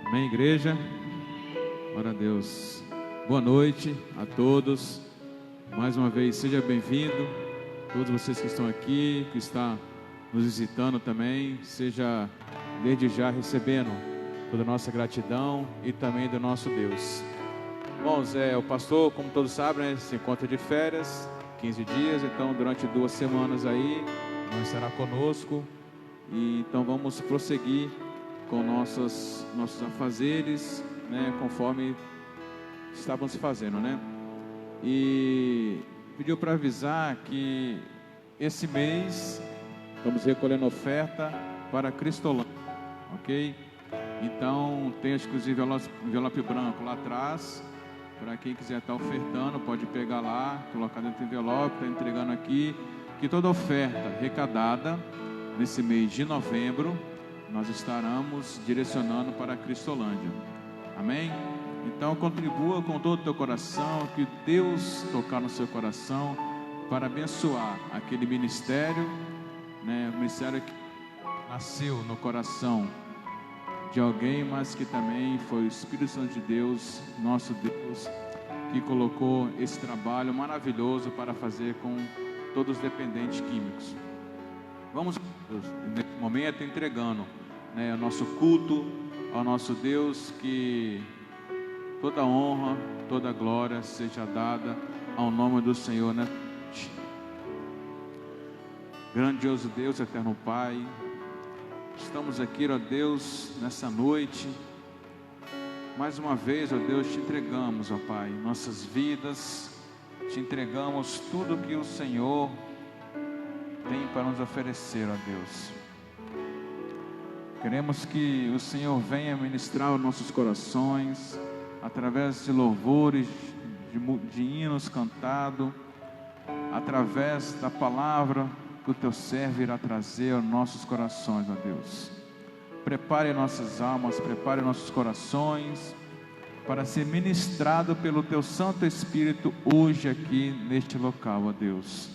Amém, igreja? Glória a Deus. Boa noite a todos. Mais uma vez, seja bem-vindo. Todos vocês que estão aqui, que estão nos visitando também, seja desde já recebendo toda a nossa gratidão e também do nosso Deus. Irmãos, o pastor, como todos sabem, né, se encontra de férias, 15 dias, então durante 2 semanas aí, não estará conosco. E então vamos prosseguir com nossos afazeres, né, conforme estávamos fazendo, né? E pediu para avisar que esse mês estamos recolhendo oferta para Cristolândia, ok? Então tem exclusivo envelope branco lá atrás, para quem quiser estar ofertando, pode pegar lá, colocar dentro do envelope, está entregando aqui, que toda oferta arrecadada nesse mês de novembro, nós estaremos direcionando para a Cristolândia. Amém? Então contribua com todo o teu coração, que Deus tocar no seu coração para abençoar aquele ministério, né? O ministério que nasceu no coração de alguém, mas que também foi o Espírito Santo de Deus, nosso Deus, que colocou esse trabalho maravilhoso para fazer com todos os dependentes químicos. Vamos, nesse momento, entregando, né, o nosso culto ao nosso Deus, que toda honra, toda glória seja dada ao nome do Senhor, né? Grandioso Deus, eterno Pai, estamos aqui, ó Deus, nessa noite. Mais uma vez, ó Deus, te entregamos, ó Pai, nossas vidas, te entregamos tudo que o Senhor tem para nos oferecer, ó Deus. Queremos que o Senhor venha ministrar os nossos corações, através de louvores, de hinos cantados, através da palavra que o Teu servo irá trazer aos nossos corações, ó Deus. Prepare nossas almas, prepare nossos corações, para ser ministrado pelo Teu Santo Espírito hoje aqui neste local, ó Deus.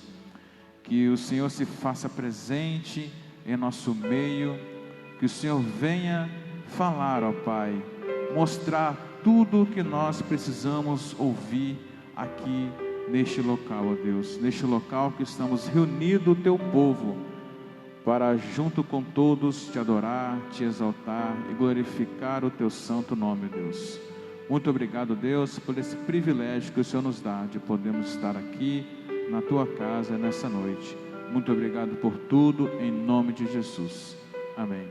Que o Senhor se faça presente em nosso meio, que o Senhor venha falar, ó Pai, mostrar tudo o que nós precisamos ouvir aqui neste local, ó Deus, neste local que estamos reunidos, o Teu povo, para junto com todos te adorar, te exaltar e glorificar o Teu santo nome, Deus. Muito obrigado, Deus, por esse privilégio que o Senhor nos dá de podermos estar aqui na Tua casa nessa noite. Muito obrigado por tudo, em nome de Jesus. Amém.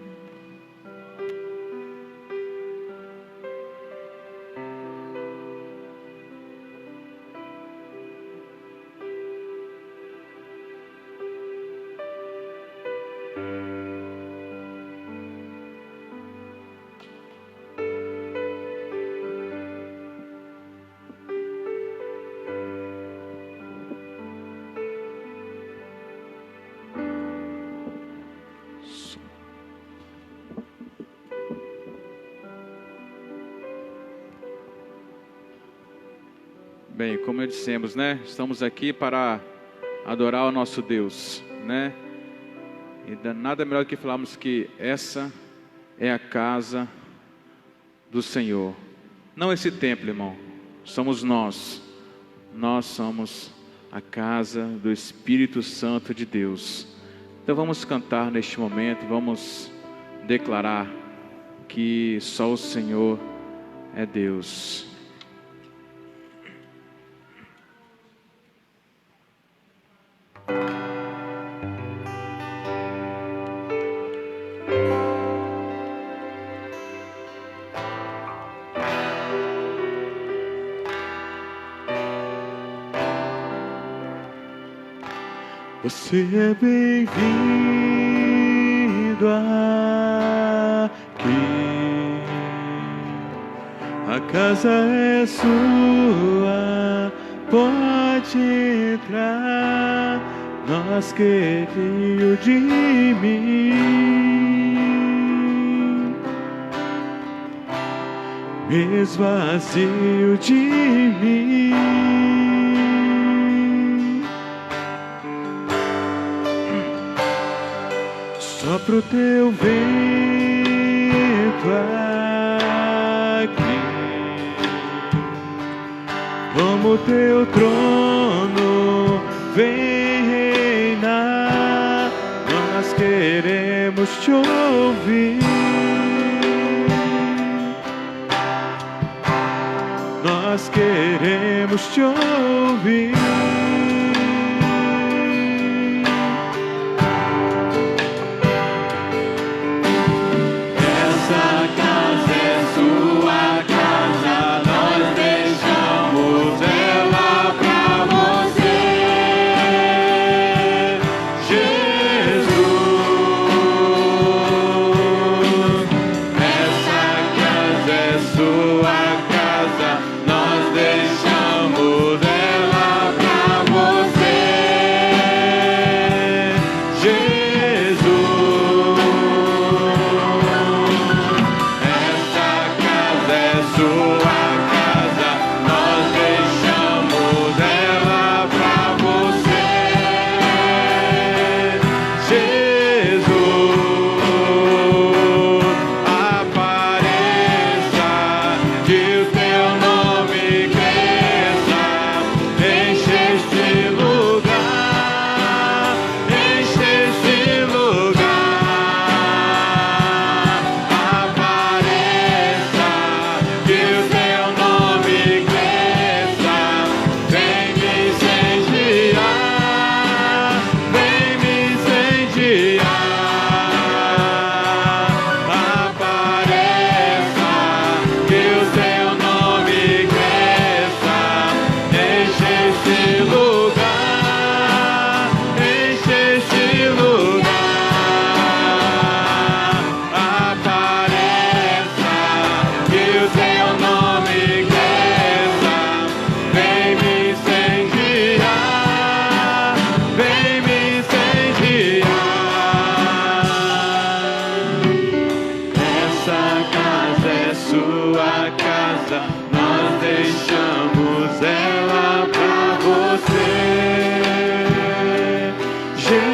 Bem, como dissemos, né? Estamos aqui para adorar o nosso Deus, né? E nada melhor do que falarmos que essa é a casa do Senhor. Não esse templo, irmão. Somos nós. Nós somos a casa do Espírito Santo de Deus. Então vamos cantar neste momento, vamos declarar que só o Senhor é Deus. Você é bem-vindo aqui. A casa é sua, pode entrar. Nós queridos de mim, esvazio de mim. Sopra o teu vento como teu trono, vem reinar. Nós queremos te ouvir. Nós queremos te ouvir. Essa casa é sua casa, nós deixamos ela pra você, Jesus. Essa casa é sua casa, nós deixamos ela pra você, Jesus. Essa casa é sua casa, nós deixamos ela pra você, Jesus. Apareça, que o teu nome cresça, enche este lugar, enche este lugar. Apareça, que o teu nome cresça, vem me incendiar, vem me incendiar. Apareça, que o teu nome cresça, enche este lugar, enche este lugar. Apareça, que o teu nome cresça, vem me incendiar, vem me incendiar. Essa casa é sua casa, nós deixamos ela pra você, Jesus.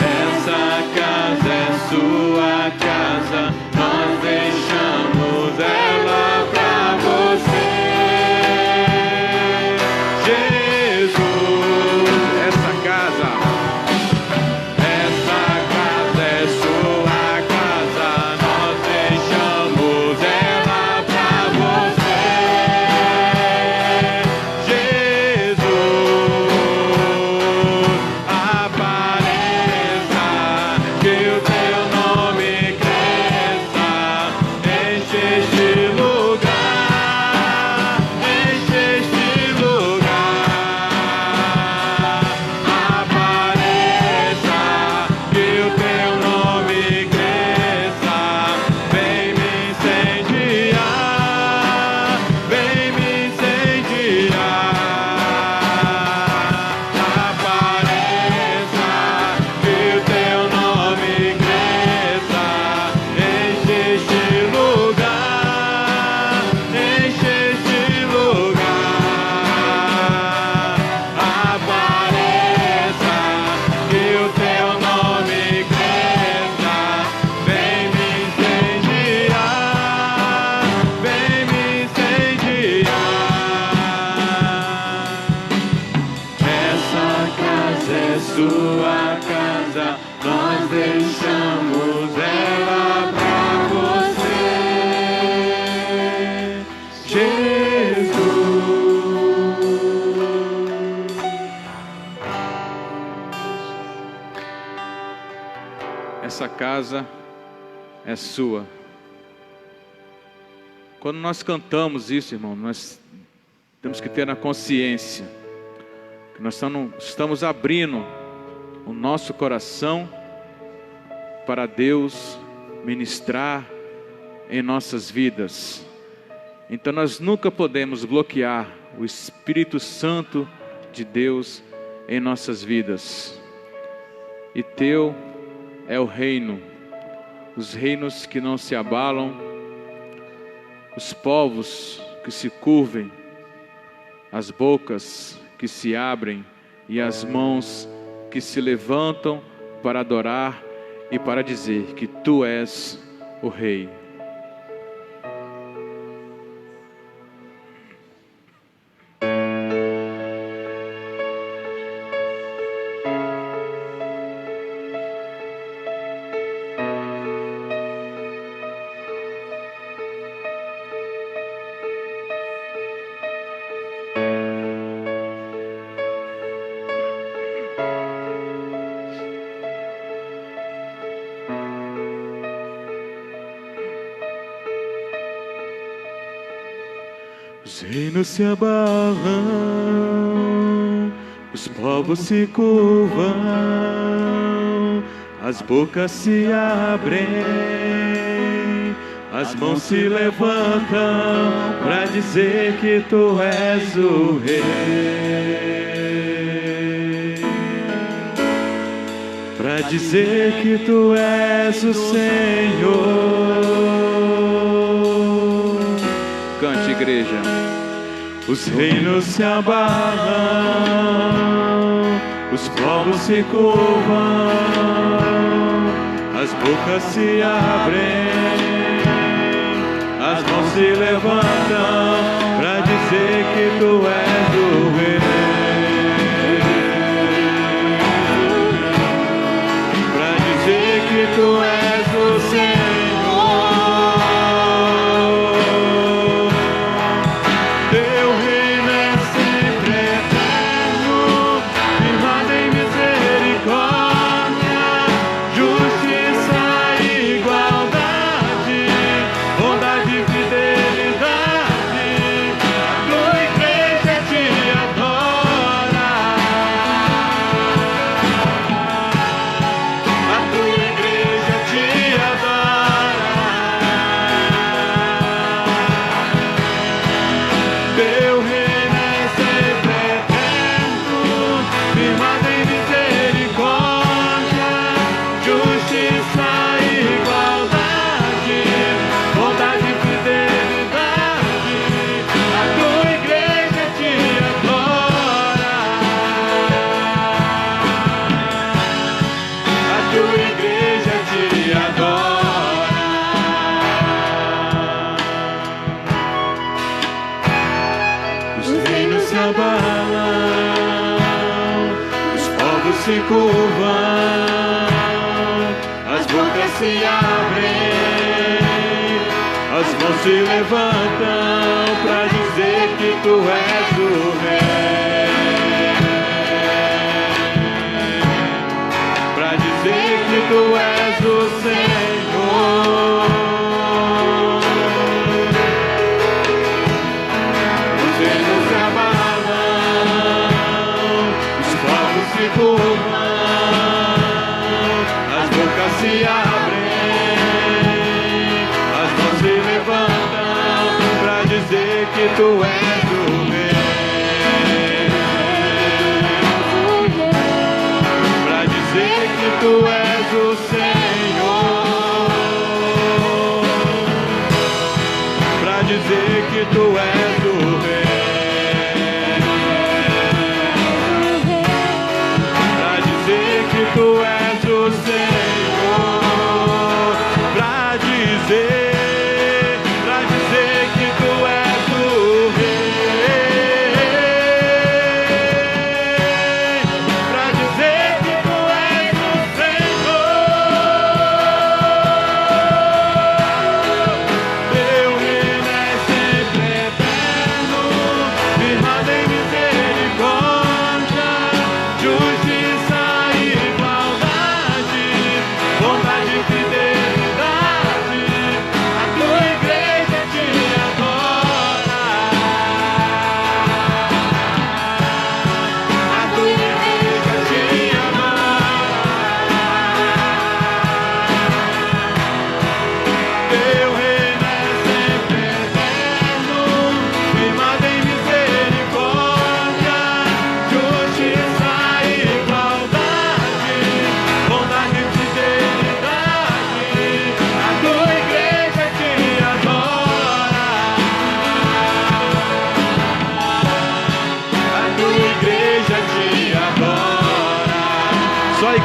Essa casa é sua casa, nós deixamos ela pra você, Jesus. Essa casa é sua casa, nós deixamos ela pra você, Jesus. Apareça, que o teu nome cresça, enche este lugar, enche este lugar. Apareça, que o teu nome cresça, vem me incendiar, vem me incendiar. Apareça, que o teu nome cresça, enche este lugar, enche este lugar. Apareça, que o teu nome cresça, vem me incendiar, vem me incendiar. Essa casa é sua casa, nós deixamos ela pra você, Jesus. Essa casa é sua. Quando nós cantamos isso, irmão, nós temos que ter na consciência que nós estamos abrindo o nosso coração para Deus ministrar em nossas vidas. Então nós nunca podemos bloquear o Espírito Santo de Deus em nossas vidas. E teu é o reino, os reinos que não se abalam, os povos que se curvem, as bocas que se abrem e as mãos que se levantam para adorar e para dizer que tu és o Rei. Os reinos se abalam, os povos se curvam, as bocas se abrem, as mãos se levantam para dizer que tu és o Rei, para dizer que tu és o Senhor. Cante, igreja. Os reinos se abalam, os povos se curvam, as bocas se abrem, as mãos se levantam para dizer que tu és o Rei, para dizer que tu és o Senhor. Se curvam, as bocas se abrem, as mãos se levantam para dizer que tu és o Rei, para dizer que tu és o Senhor. Os reinos se abalam, os povos se curvam, se abrem, as mãos se levantam para dizer que tu és o Rei, para dizer que tu és o Senhor, para dizer que tu és o Rei, para dizer que tu és o Senhor.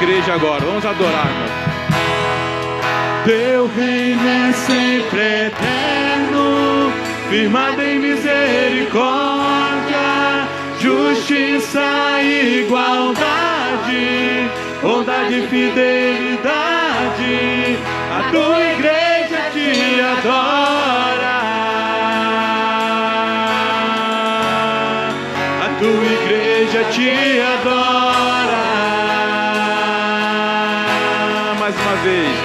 Igreja agora, vamos adorar, irmão. Teu reino é sempre eterno, firmado em misericórdia, justiça e igualdade, bondade e fidelidade. A tua igreja te adora, a tua igreja te adora. Mais uma vez.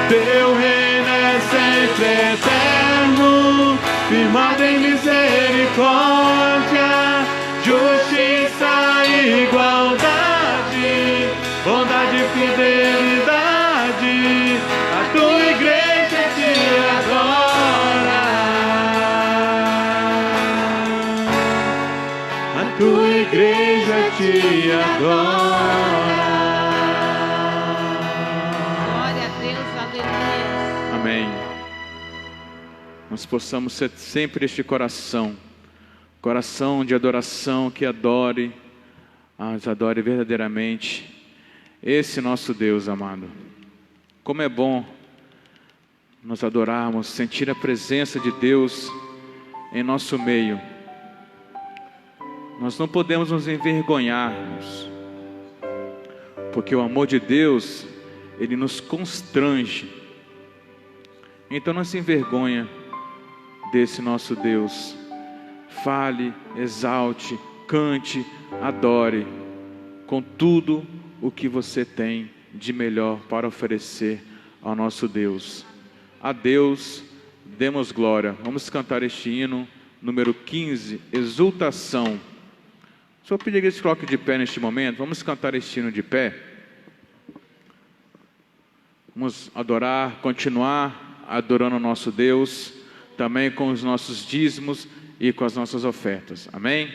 Teu reino é sempre eterno, firmado em misericórdia, justiça e igualdade, bondade e fidelidade, a tua igreja te adora, a tua igreja te adora. Glória a Deus, aleluia. Amém. Nós possamos ser sempre este coração de adoração que adore, mas adore verdadeiramente esse nosso Deus amado. Como é bom nós adorarmos, sentir a presença de Deus em nosso meio. Nós não podemos nos envergonharmos, porque o amor de Deus, ele nos constrange. Então não se envergonha desse nosso Deus. Fale, exalte, cante, adore com tudo o que você tem de melhor para oferecer ao nosso Deus. A Deus demos glória. Vamos cantar este hino número 15, Exultação. Só pedir que eles coloquem de pé neste momento. Vamos cantar este hino de pé. Vamos adorar, continuar adorando o nosso Deus, também com os nossos dízimos e com as nossas ofertas. Amém?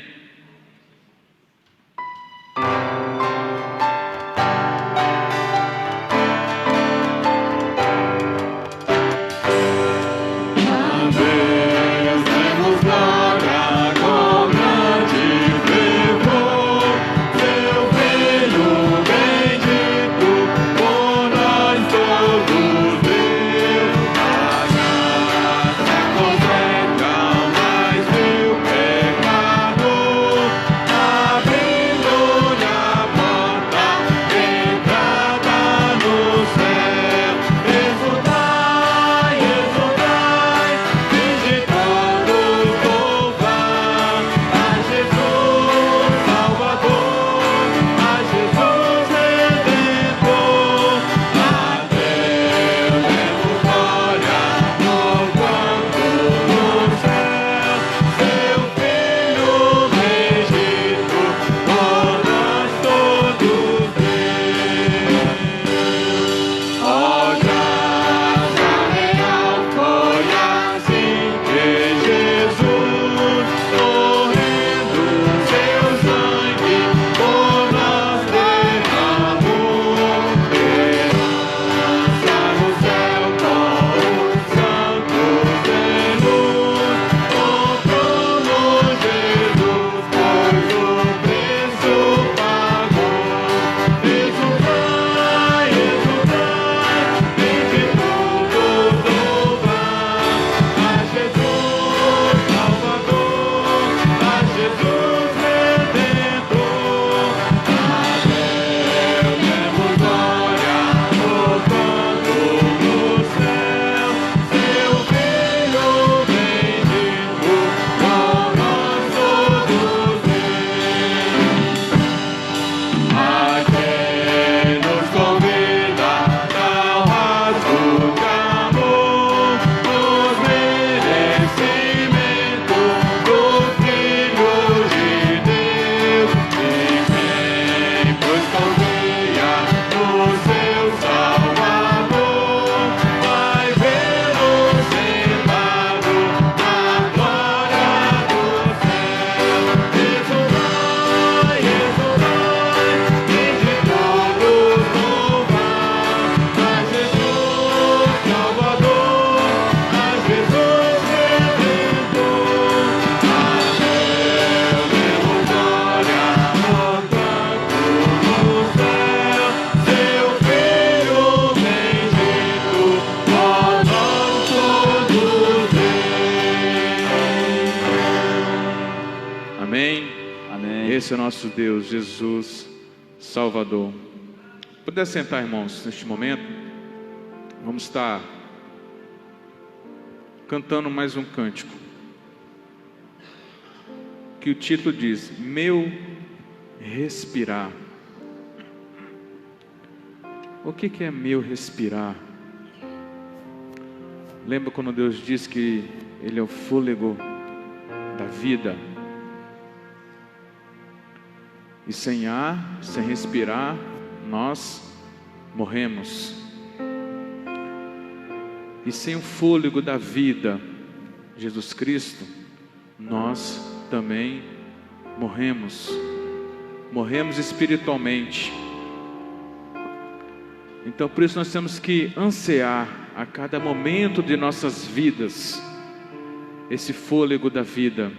Esse é o nosso Deus, Jesus, Salvador. Puder sentar, irmãos, neste momento. Vamos estar cantando mais um cântico, que o título diz: Meu respirar. O que é meu respirar? Lembra quando Deus diz que Ele é o fôlego da vida. E sem ar, sem respirar, nós morremos. E sem o fôlego da vida, Jesus Cristo, nós também morremos. Morremos espiritualmente. Então por isso nós temos que ansiar a cada momento de nossas vidas esse fôlego da vida.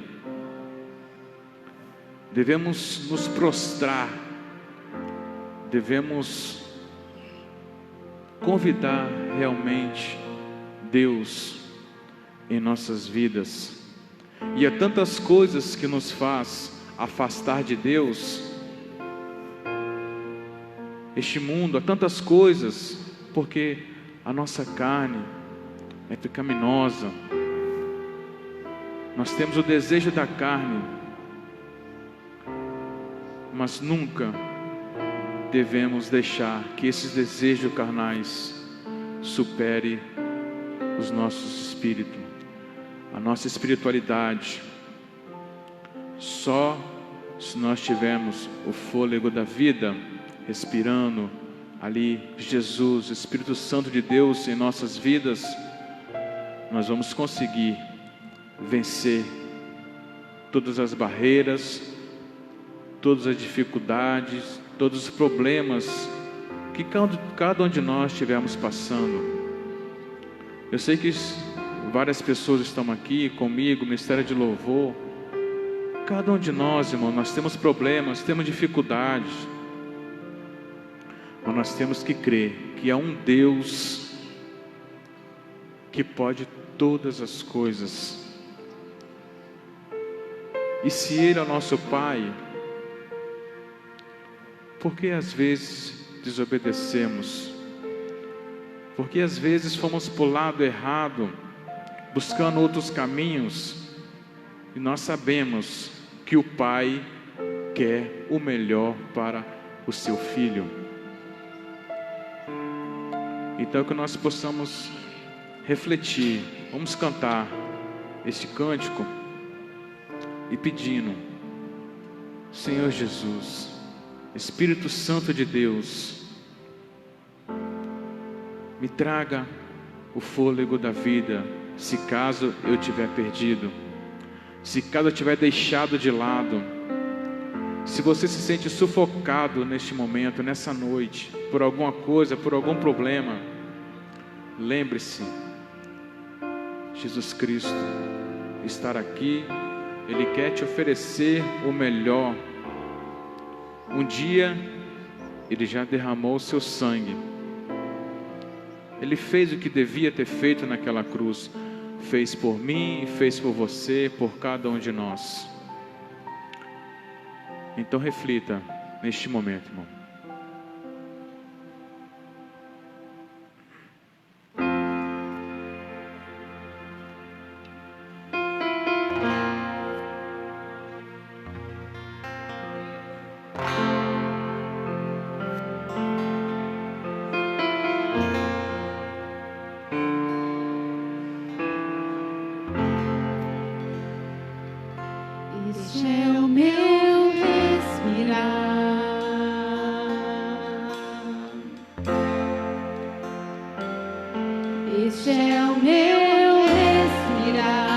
Devemos nos prostrar, devemos convidar realmente Deus em nossas vidas. E há tantas coisas que nos faz afastar de Deus. Este mundo, há tantas coisas, porque a nossa carne é pecaminosa. Nós temos o desejo da carne, mas nunca devemos deixar que esses desejos carnais supere os nossos espíritos, a nossa espiritualidade. Só se nós tivermos o fôlego da vida, respirando ali Jesus, Espírito Santo de Deus em nossas vidas, nós vamos conseguir vencer todas as barreiras, todas as dificuldades, todos os problemas que cada um de nós estivermos passando. Eu sei que várias pessoas estão aqui comigo, Ministério de Louvor. Cada um de nós, irmão, nós temos problemas, temos dificuldades, mas nós temos que crer que há um Deus que pode todas as coisas. E se Ele é o nosso Pai, por que às vezes desobedecemos? Por que às vezes fomos para o lado errado, buscando outros caminhos? E nós sabemos que o Pai quer o melhor para o seu filho. Então que nós possamos refletir, vamos cantar este cântico e pedindo: Senhor Jesus, Espírito Santo de Deus, me traga o fôlego da vida, se caso eu tiver perdido, se caso eu tiver deixado de lado. Se você se sente sufocado neste momento, nessa noite, por alguma coisa, por algum problema, lembre-se, Jesus Cristo está aqui. Ele quer te oferecer o melhor. Um dia Ele já derramou o seu sangue. Ele fez o que devia ter feito naquela cruz. Fez por mim, fez por você, por cada um de nós. Então reflita neste momento, irmão. Este é o meu respirar. Este é o meu respirar.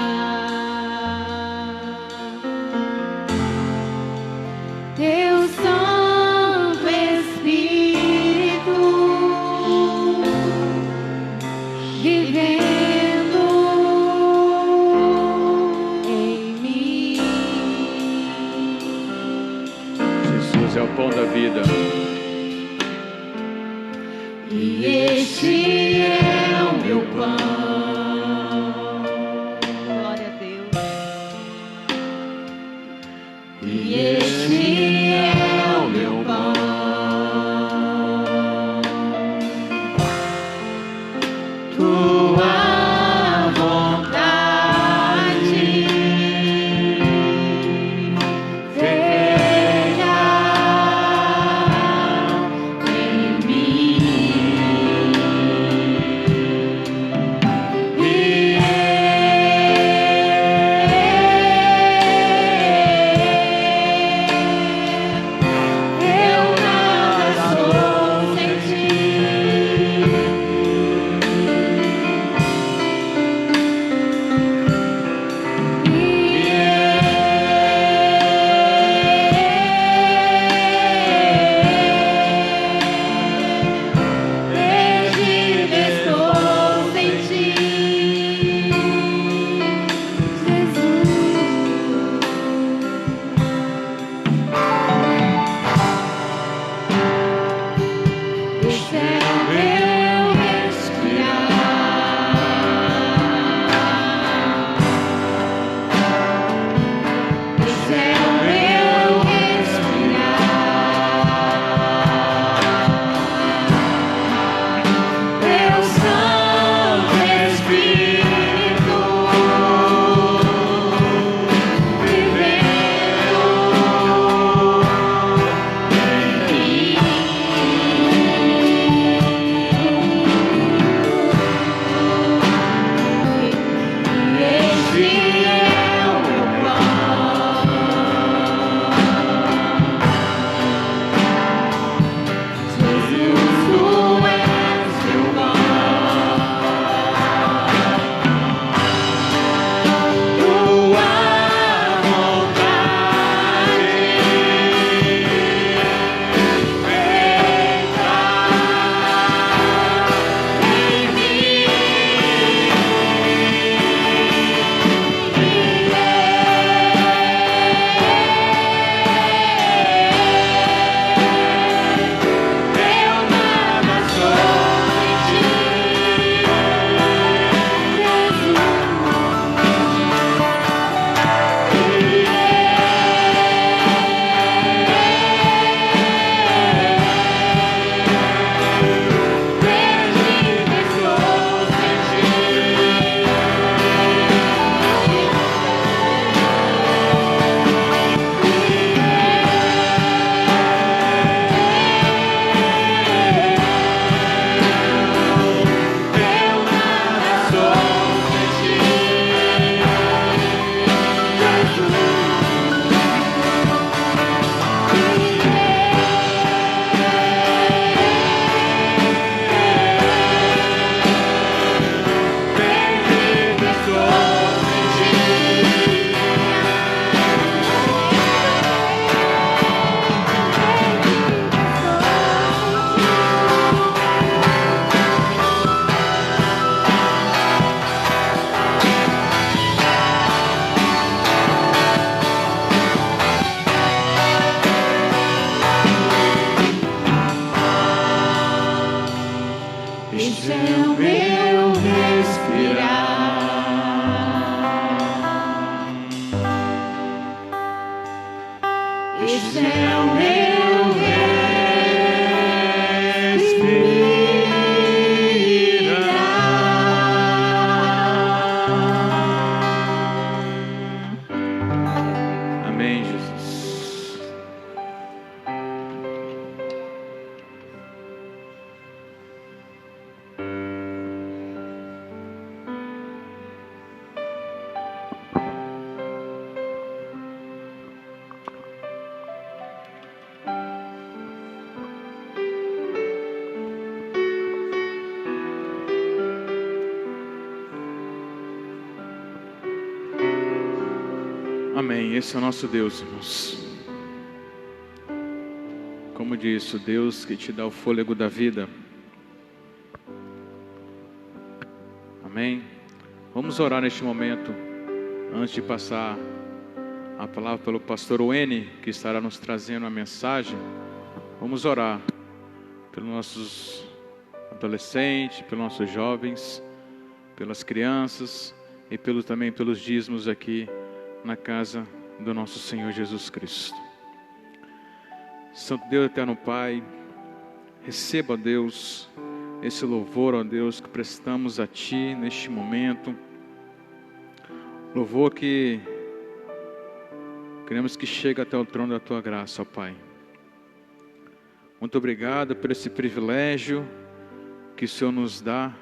Teu Santo Espírito vivendo em mim. Jesus é o pão da vida. E este é o meu pão. Glória a Deus. E este é o meu pão. Tua vontade feita em mim. E é o meu respirar. Este é o meu respirar. Amém, Jesus. Amém. Esse é o nosso Deus, irmãos. Como disse, o Deus que te dá o fôlego da vida. Amém. Vamos orar neste momento, antes de passar a palavra pelo pastor Wene, que estará nos trazendo a mensagem. Vamos orar pelos nossos adolescentes, pelos nossos jovens, pelas crianças e também pelos dízimos aqui na casa do nosso Senhor Jesus Cristo. Santo Deus, eterno Pai, receba, Deus, esse louvor, ó Deus, que prestamos a Ti neste momento. Louvor que queremos que chegue até o trono da Tua graça, ó Pai. Muito obrigado por esse privilégio que o Senhor nos dá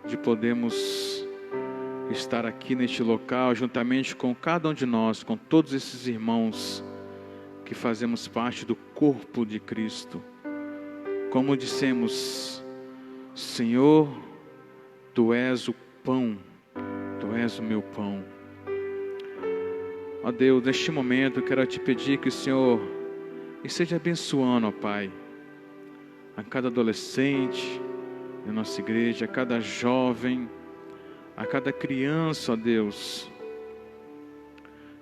de podermos estar aqui neste local, juntamente com cada um de nós, com todos esses irmãos que fazemos parte do corpo de Cristo. Como dissemos, Senhor, Tu és o pão, Tu és o meu pão. Ó Deus, neste momento eu quero Te pedir que o Senhor esteja abençoando, ó Pai, a cada adolescente da nossa igreja, a cada jovem, a cada criança, ó Deus.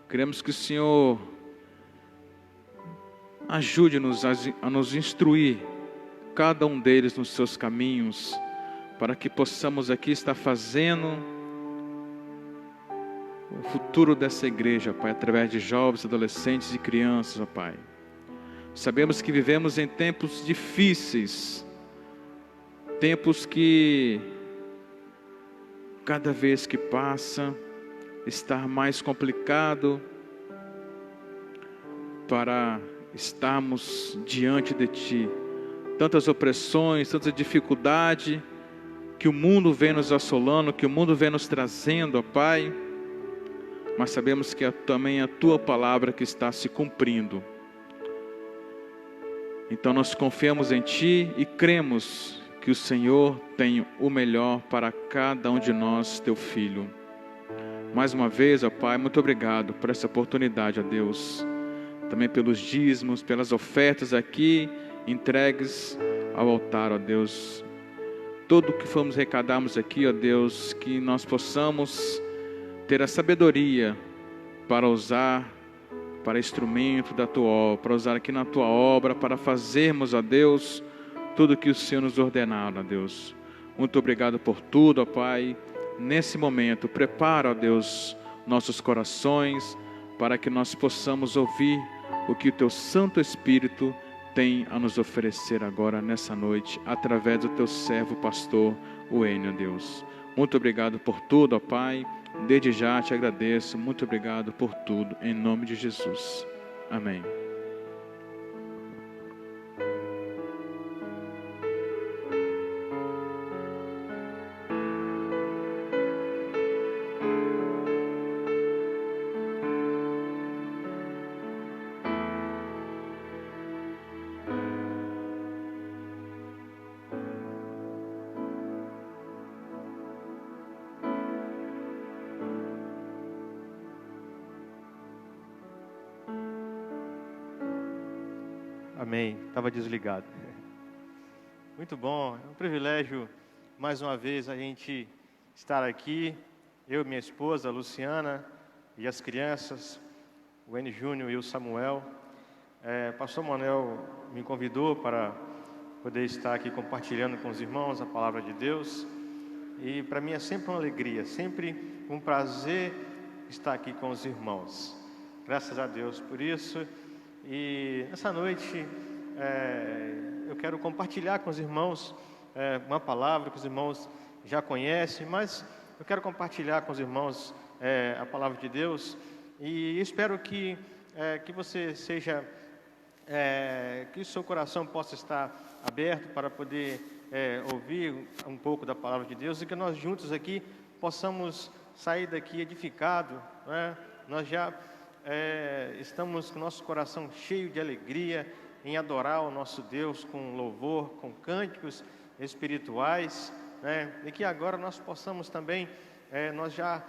Queremos que o Senhor ajude-nos a nos instruir, cada um deles nos seus caminhos, para que possamos aqui estar fazendo o futuro dessa igreja, Pai, através de jovens, adolescentes e crianças, ó Pai. Sabemos que vivemos em tempos difíceis, tempos que cada vez que passa, está mais complicado para estarmos diante de Ti. Tantas opressões, tanta dificuldade que o mundo vem nos assolando, que o mundo vem nos trazendo, ó Pai. Mas sabemos que também a Tua palavra que está se cumprindo. Então nós confiamos em Ti e cremos que o Senhor tem o melhor para cada um de nós, Teu filho. Mais uma vez, ó Pai, muito obrigado por essa oportunidade, ó Deus. Também pelos dízimos, pelas ofertas aqui entregues ao altar, ó Deus. Tudo que fomos arrecadarmos aqui, ó Deus, que nós possamos ter a sabedoria para usar para instrumento da Tua obra, para usar aqui na Tua obra, para fazermos, ó Deus, tudo que o Senhor nos ordenar, ó Deus. Muito obrigado por tudo, ó Pai. Nesse momento, prepara, ó Deus, nossos corações, para que nós possamos ouvir o que o Teu Santo Espírito tem a nos oferecer agora, nessa noite, através do Teu servo, pastor Wene, ó Deus. Muito obrigado por tudo, ó Pai. Desde já Te agradeço. Muito obrigado por tudo, em nome de Jesus. Amém. Amém. Estava desligado. Muito bom. É um privilégio, mais uma vez, a gente estar aqui. Eu e minha esposa, a Luciana, e as crianças, o N. Júnior e o Samuel. Pastor Manuel me convidou para poder estar aqui compartilhando com os irmãos a palavra de Deus. E para mim é sempre uma alegria, sempre um prazer estar aqui com os irmãos. Graças a Deus por isso. E nessa noite eu quero compartilhar com os irmãos uma palavra que os irmãos já conhecem, mas eu quero compartilhar com os irmãos a palavra de Deus. E espero que você seja, que o seu coração possa estar aberto para poder ouvir um pouco da palavra de Deus e que nós juntos aqui possamos sair daqui edificados, né? Nós já estamos com o nosso coração cheio de alegria em adorar o nosso Deus com louvor, com cânticos espirituais, né? E que agora nós possamos também, nós já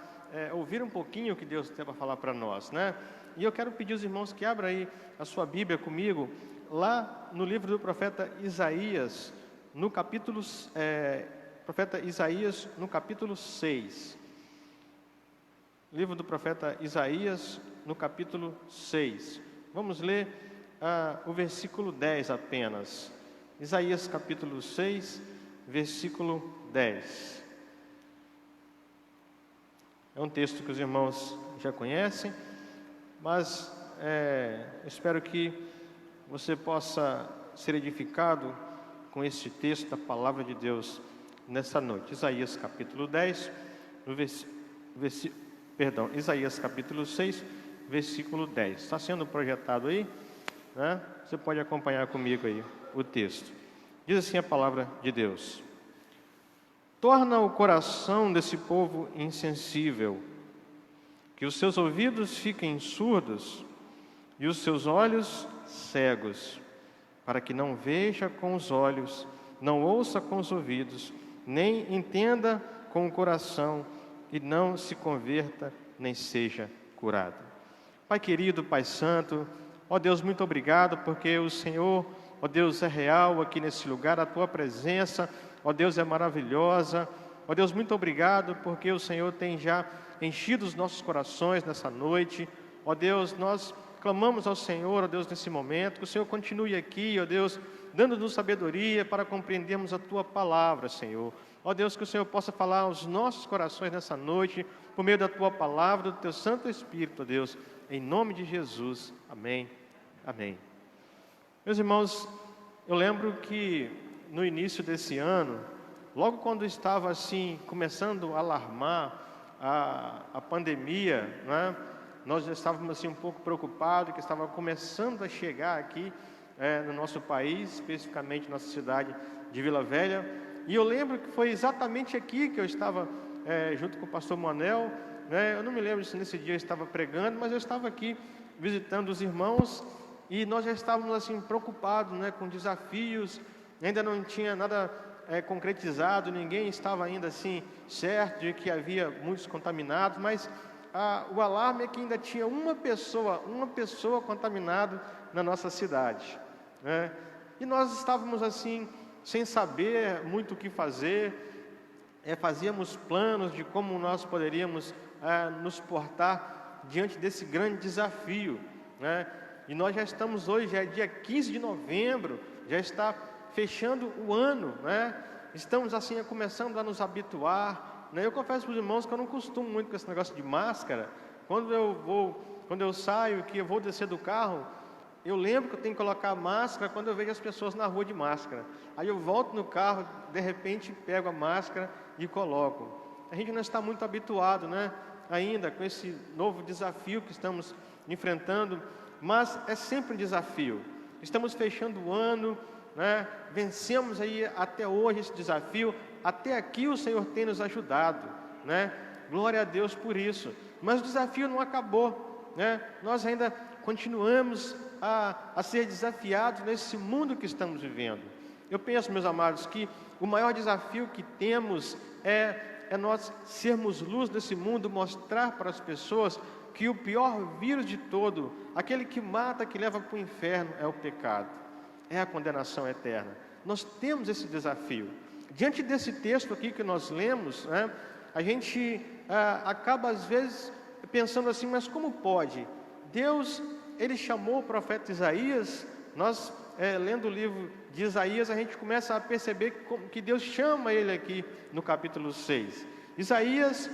ouvir um pouquinho o que Deus tem para falar para nós, né? E eu quero pedir aos irmãos que abram aí a sua Bíblia comigo, lá no livro do profeta Isaías, no capítulo, profeta Isaías, no capítulo 6. Livro do profeta Isaías, no capítulo 6. Vamos ler o versículo 10 apenas. Isaías, capítulo 6, versículo 10. É um texto que os irmãos já conhecem, mas espero que você possa ser edificado com este texto da palavra de Deus nessa noite. Isaías capítulo 10, Isaías capítulo 6, versículo 10. Está sendo projetado aí, né? Você pode acompanhar comigo aí o texto. Diz assim a palavra de Deus: torna o coração desse povo insensível, que os seus ouvidos fiquem surdos e os seus olhos cegos, para que não veja com os olhos, não ouça com os ouvidos, nem entenda com o coração, e não se converta, nem seja curado. Pai querido, Pai santo, ó Deus, muito obrigado, porque o Senhor, ó Deus, é real aqui nesse lugar, a Tua presença, ó Deus, é maravilhosa. Ó Deus, muito obrigado, porque o Senhor tem já enchido os nossos corações nessa noite. Ó Deus, nós clamamos ao Senhor, ó Deus, nesse momento, que o Senhor continue aqui, ó Deus, dando-nos sabedoria para compreendermos a Tua palavra, Senhor. Ó Deus, que o Senhor possa falar aos nossos corações nessa noite, por meio da Tua palavra, do Teu Santo Espírito, ó Deus, em nome de Jesus. Amém. Amém. Meus irmãos, eu lembro que no início desse ano, logo quando estava assim, começando a alarmar a pandemia, né? Nós já estávamos assim um pouco preocupados, que estava começando a chegar aqui no nosso país, especificamente na nossa cidade de Vila Velha. E eu lembro que foi exatamente aqui que eu estava junto com o pastor Manuel, né? Eu não me lembro se nesse dia eu estava pregando, mas eu estava aqui visitando os irmãos e nós já estávamos assim preocupados, né, com desafios. Ainda não tinha nada concretizado, ninguém estava ainda assim certo de que havia muitos contaminados, mas o alarme é que ainda tinha uma pessoa contaminada na nossa cidade, né? E nós estávamos assim, sem saber muito o que fazer, fazíamos planos de como nós poderíamos nos portar diante desse grande desafio, né? E nós já estamos hoje, já é dia 15 de novembro, já está fechando o ano, né? Estamos assim começando a nos habituar, né? Eu confesso para os irmãos que eu não costumo muito com esse negócio de máscara. Quando eu saio, que eu vou descer do carro, eu lembro que eu tenho que colocar máscara quando eu vejo as pessoas na rua de máscara. Aí eu volto no carro, de repente pego a máscara e coloco. A gente não está muito habituado, né? Ainda com esse novo desafio que estamos enfrentando, mas é sempre um desafio. Estamos fechando o ano, né? Vencemos aí até hoje esse desafio, até aqui o Senhor tem nos ajudado, né? Glória a Deus por isso. Mas o desafio não acabou, né? Nós ainda continuamos a ser desafiados nesse mundo que estamos vivendo. Eu penso, meus amados, que o maior desafio que temos é nós sermos luz nesse mundo, mostrar para as pessoas que o pior vírus de todo, aquele que mata, que leva para o inferno, é o pecado, é a condenação eterna. Nós temos esse desafio. Diante desse texto aqui que nós lemos, né, a gente acaba às vezes pensando assim, mas como pode? Deus, Ele chamou o profeta Isaías, nós lendo o livro de Isaías, a gente começa a perceber que Deus chama ele aqui no capítulo 6. Isaías,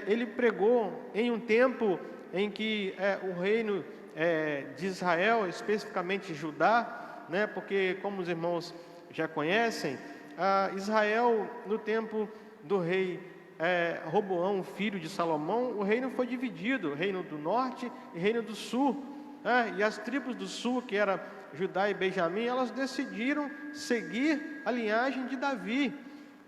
ele pregou em um tempo em que o reino de Israel, especificamente Judá, né, porque como os irmãos já conhecem, Israel, no tempo do rei Roboão, filho de Salomão, o reino foi dividido, reino do norte e reino do sul, e as tribos do sul, que era Judá e Benjamim, elas decidiram seguir a linhagem de Davi.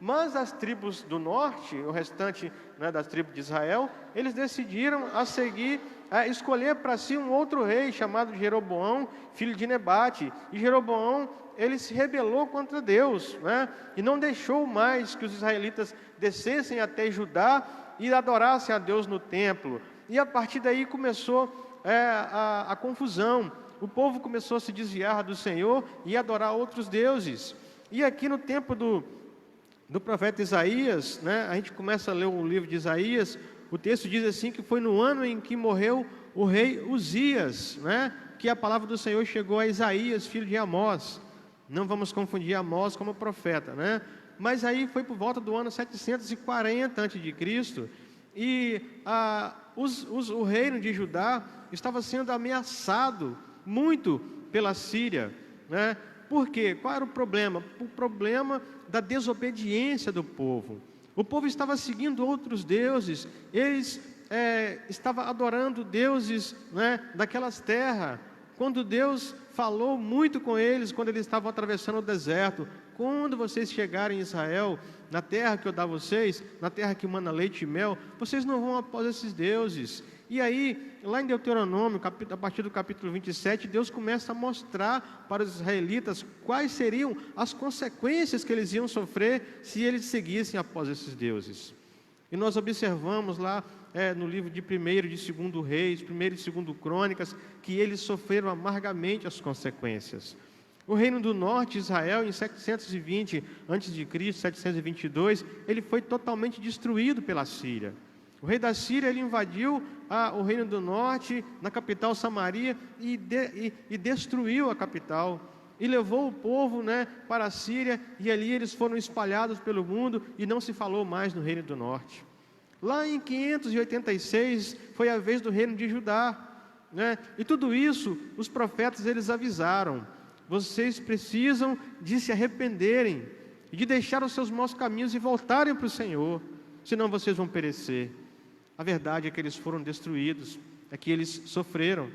Mas as tribos do norte, o restante, né, das tribos de Israel, eles decidiram escolher para si um outro rei chamado Jeroboão, filho de Nebate. E Jeroboão, ele se rebelou contra Deus, né, e não deixou mais que os israelitas descessem até Judá e adorassem a Deus no templo. E a partir daí começou a confusão. O povo começou a se desviar do Senhor e adorar outros deuses. E aqui no tempo do profeta Isaías, né, a gente começa a ler o livro de Isaías, o texto diz assim, que foi no ano em que morreu o rei Uzias, né, que a palavra do Senhor chegou a Isaías, filho de Amós. Não vamos confundir Amós como profeta, né? Mas aí foi por volta do ano 740 a.C., e o reino de Judá estava sendo ameaçado muito pela Síria, né? Por quê? Qual era o problema? O problema da desobediência do povo. O povo estava seguindo outros deuses, eles estavam adorando deuses, né, daquelas terras. Quando Deus falou muito com eles, quando eles estavam atravessando o deserto: quando vocês chegarem em Israel, na terra que eu dar a vocês, na terra que mana leite e mel, vocês não vão após esses deuses. E aí, lá em Deuteronômio, a partir do capítulo 27, Deus começa a mostrar para os israelitas quais seriam as consequências que eles iam sofrer se eles seguissem após esses deuses. E nós observamos lá no livro de 1º e de 2º Reis, 1º e 2º Crônicas, que eles sofreram amargamente as consequências. O reino do norte, Israel, em 720 a.C., 722, ele foi totalmente destruído pela Síria. O rei da Síria, ele invadiu o reino do norte, na capital Samaria, e destruiu a capital. E levou o povo, né, para a Síria, e ali eles foram espalhados pelo mundo, e não se falou mais no reino do norte. Lá em 586, foi a vez do reino de Judá, né? E tudo isso, os profetas, eles avisaram: vocês precisam de se arrependerem, e de deixar os seus maus caminhos e voltarem para o Senhor, senão vocês vão perecer. A verdade é que eles foram destruídos, é que eles sofreram.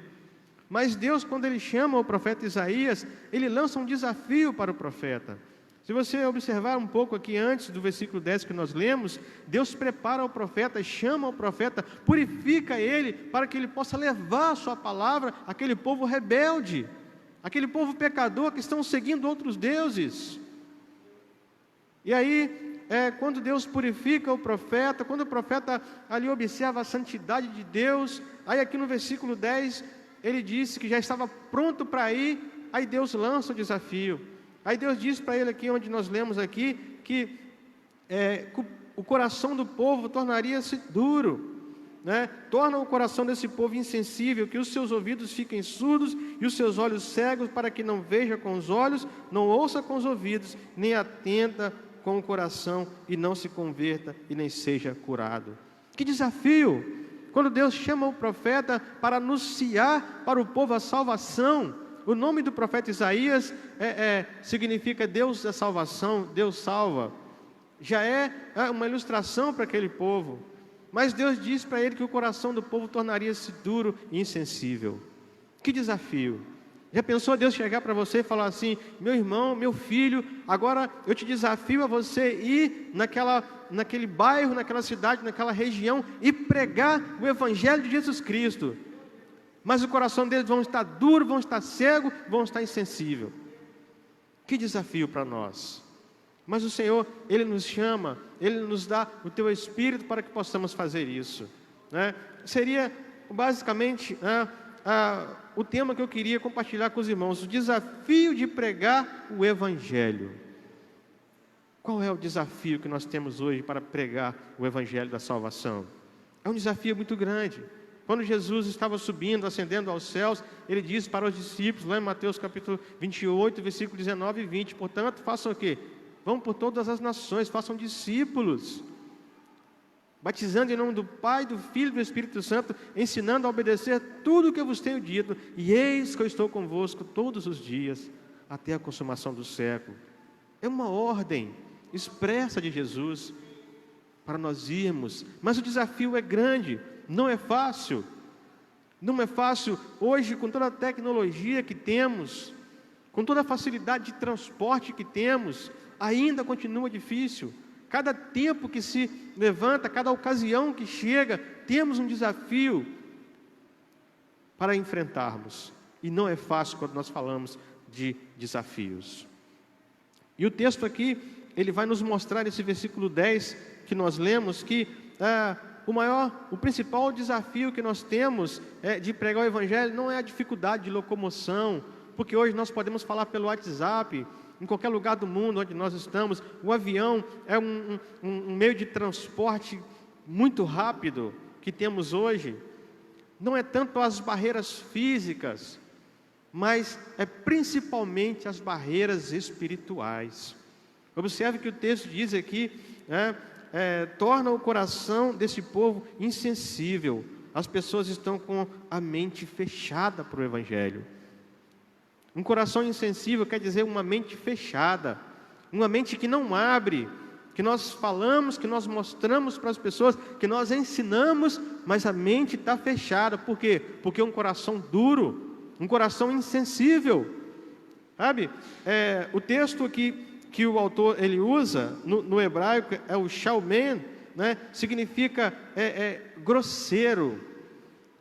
Mas Deus, quando Ele chama o profeta Isaías, Ele lança um desafio para o profeta. Se você observar um pouco aqui antes do versículo 10 que nós lemos, Deus prepara o profeta, chama o profeta, purifica ele, para que ele possa levar a sua palavra àquele povo rebelde, aquele povo pecador que estão seguindo outros deuses. E aí, quando Deus purifica o profeta, quando o profeta ali observa a santidade de Deus, aí aqui no versículo 10, ele disse que já estava pronto para ir, aí Deus lança o desafio. Aí Deus diz para ele aqui, onde nós lemos aqui, que o coração do povo tornaria-se duro, né? Torna o coração desse povo insensível, que os seus ouvidos fiquem surdos e os seus olhos cegos, para que não veja com os olhos, não ouça com os ouvidos, nem atenta com o coração, e não se converta e nem seja curado. Que desafio! Quando Deus chama o profeta para anunciar para o povo a salvação. O nome do profeta Isaías significa Deus da salvação, Deus salva. Já é uma ilustração para aquele povo. Mas Deus diz para ele que o coração do povo tornaria-se duro e insensível. Que desafio! Já pensou Deus chegar para você e falar assim: meu irmão, meu filho, agora eu te desafio a você ir naquele bairro, naquela cidade, naquela região e pregar o Evangelho de Jesus Cristo. Mas o coração deles vão estar duro, vão estar cego, vão estar insensível. Que desafio para nós! Mas o Senhor, Ele nos chama, Ele nos dá o Teu Espírito para que possamos fazer isso, né? Seria basicamente o tema que eu queria compartilhar com os irmãos: o desafio de pregar o Evangelho. Qual é o desafio que nós temos hoje para pregar o Evangelho da salvação? É um desafio muito grande. Quando Jesus estava subindo, ascendendo aos céus, ele disse para os discípulos, lá em Mateus capítulo 28, versículo 19 e 20, portanto, façam o quê? Vão por todas as nações, façam discípulos, batizando em nome do Pai, do Filho e do Espírito Santo, ensinando a obedecer tudo o que eu vos tenho dito, e eis que eu estou convosco todos os dias, até a consumação do século. É uma ordem expressa de Jesus para nós irmos, mas o desafio é grande, não é fácil. Não é fácil hoje, com toda a tecnologia que temos, com toda a facilidade de transporte que temos, ainda continua difícil. Cada tempo que se levanta, cada ocasião que chega, temos um desafio para enfrentarmos. E não é fácil quando nós falamos de desafios. E o texto aqui, ele vai nos mostrar nesse versículo 10 que nós lemos, que o principal desafio que nós temos de pregar o Evangelho não é a dificuldade de locomoção, porque hoje nós podemos falar pelo WhatsApp, em qualquer lugar do mundo onde nós estamos. O avião é um meio de transporte muito rápido que temos hoje. Não é tanto as barreiras físicas, mas é principalmente as barreiras espirituais. Observe que o texto diz aqui, torna o coração desse povo insensível. As pessoas estão com a mente fechada para o Evangelho. Um coração insensível quer dizer uma mente fechada, uma mente que não abre, que nós falamos, que nós mostramos para as pessoas, que nós ensinamos, mas a mente está fechada. Por quê? Porque é um coração duro, um coração insensível. Sabe? O texto aqui que o autor ele usa no hebraico é o shalmen, né? Significa grosseiro,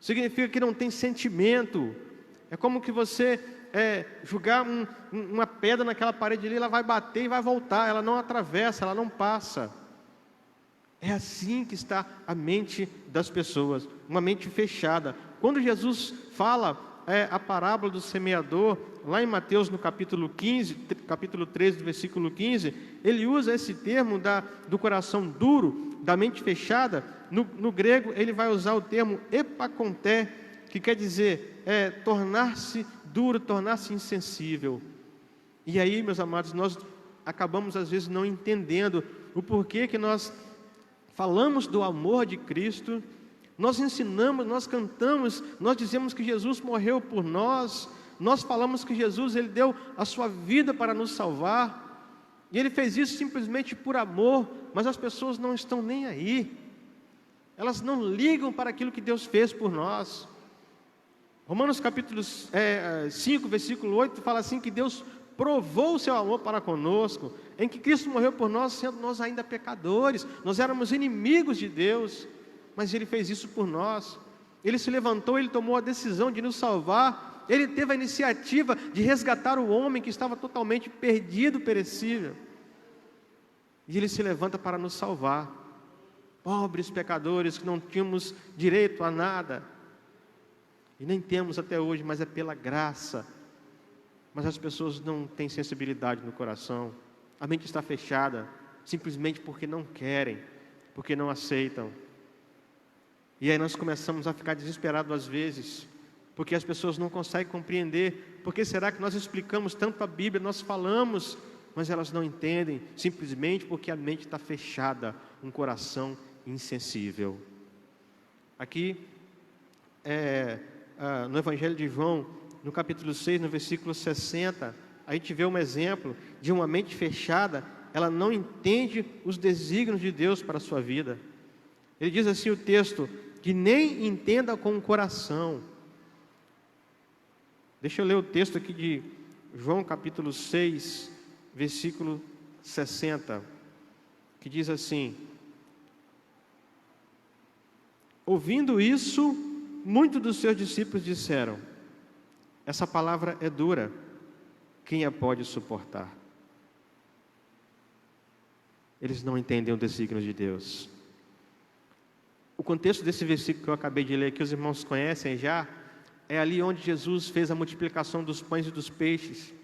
significa que não tem sentimento. É como que você jogar uma pedra naquela parede ali, ela vai bater e vai voltar, ela não atravessa, ela não passa. É assim que está a mente das pessoas, uma mente fechada. Quando Jesus fala a parábola do semeador, lá em Mateus no capítulo 13, do versículo 15, ele usa esse termo do coração duro, da mente fechada. No grego ele vai usar o termo epakonté, que quer dizer tornar-se duro, tornar-se insensível. E aí, meus amados, nós acabamos às vezes não entendendo o porquê que nós falamos do amor de Cristo, nós ensinamos, nós cantamos, nós dizemos que Jesus morreu por nós, nós falamos que Jesus ele deu a sua vida para nos salvar, e ele fez isso simplesmente por amor, mas as pessoas não estão nem aí, elas não ligam para aquilo que Deus fez por nós. Romanos capítulo 5, versículo 8, fala assim que Deus provou o seu amor para conosco, em que Cristo morreu por nós, sendo nós ainda pecadores, nós éramos inimigos de Deus, mas Ele fez isso por nós. Ele se levantou, Ele tomou a decisão de nos salvar, Ele teve a iniciativa de resgatar o homem que estava totalmente perdido, perecível, e Ele se levanta para nos salvar, pobres pecadores que não tínhamos direito a nada, e nem temos até hoje, mas é pela graça. Mas as pessoas não têm sensibilidade no coração, a mente está fechada, simplesmente porque não querem, porque não aceitam. E aí nós começamos a ficar desesperados às vezes, porque as pessoas não conseguem compreender. Por que será que nós explicamos tanto a Bíblia, nós falamos, mas elas não entendem, simplesmente porque a mente está fechada, um coração insensível. Aqui no Evangelho de João, no capítulo 6, no versículo 60, a gente vê um exemplo de uma mente fechada, ela não entende os desígnios de Deus para a sua vida. Ele diz assim o texto, que nem entenda com o coração. Deixa eu ler o texto aqui de João capítulo 6, versículo 60, que diz assim: ouvindo isso, muitos dos seus discípulos disseram: essa palavra é dura, quem a pode suportar? Eles não entendem o desígnio de Deus. O contexto desse versículo que eu acabei de ler, que os irmãos conhecem já, é ali onde Jesus fez a multiplicação dos pães e dos peixes.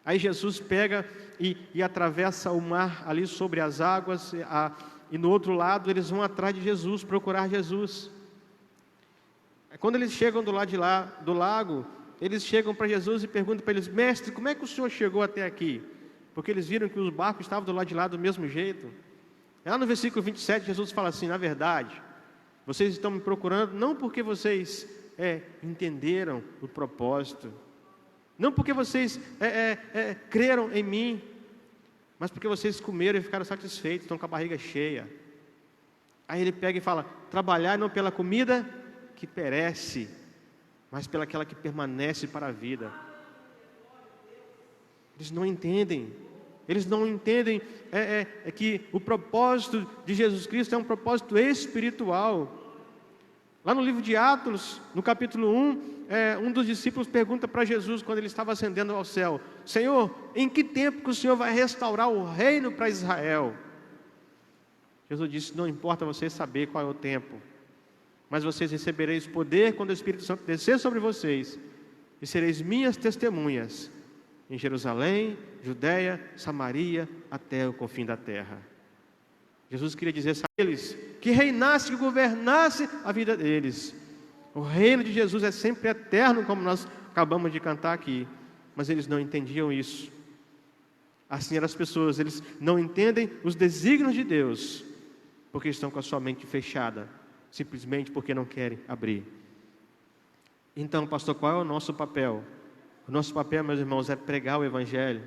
Aí Jesus pega e atravessa o mar ali sobre as águas, e no outro lado eles vão atrás de Jesus, procurar Jesus. Quando eles chegam do lado de lá do lago, eles chegam para Jesus e perguntam para eles: mestre, como é que o senhor chegou até aqui? Porque eles viram que os barcos estavam do lado de lá do mesmo jeito. Lá no versículo 27, Jesus fala assim: na verdade, vocês estão me procurando não porque vocês entenderam o propósito, não porque vocês creram em mim, mas porque vocês comeram e ficaram satisfeitos, estão com a barriga cheia. Aí ele pega e fala: trabalhar não pela comida que perece, mas pelaquela que permanece para a vida. Eles não entendem que o propósito de Jesus Cristo é um propósito espiritual. Lá no livro de Atos, no capítulo 1, um dos discípulos pergunta para Jesus, quando ele estava ascendendo ao céu: Senhor, em que tempo que o Senhor vai restaurar o reino para Israel? Jesus disse: não importa vocês saber qual é o tempo, mas vocês recebereis poder quando o Espírito Santo descer sobre vocês, e sereis minhas testemunhas em Jerusalém, Judeia, Samaria, até o confim da terra. Jesus queria dizer a eles que reinasse, que governasse a vida deles. O reino de Jesus é sempre eterno, como nós acabamos de cantar aqui, mas eles não entendiam isso. Assim eram as pessoas, eles não entendem os desígnios de Deus, porque estão com a sua mente fechada, simplesmente porque não querem abrir. Então, pastor, qual é o nosso papel? O nosso papel, meus irmãos, é pregar o Evangelho.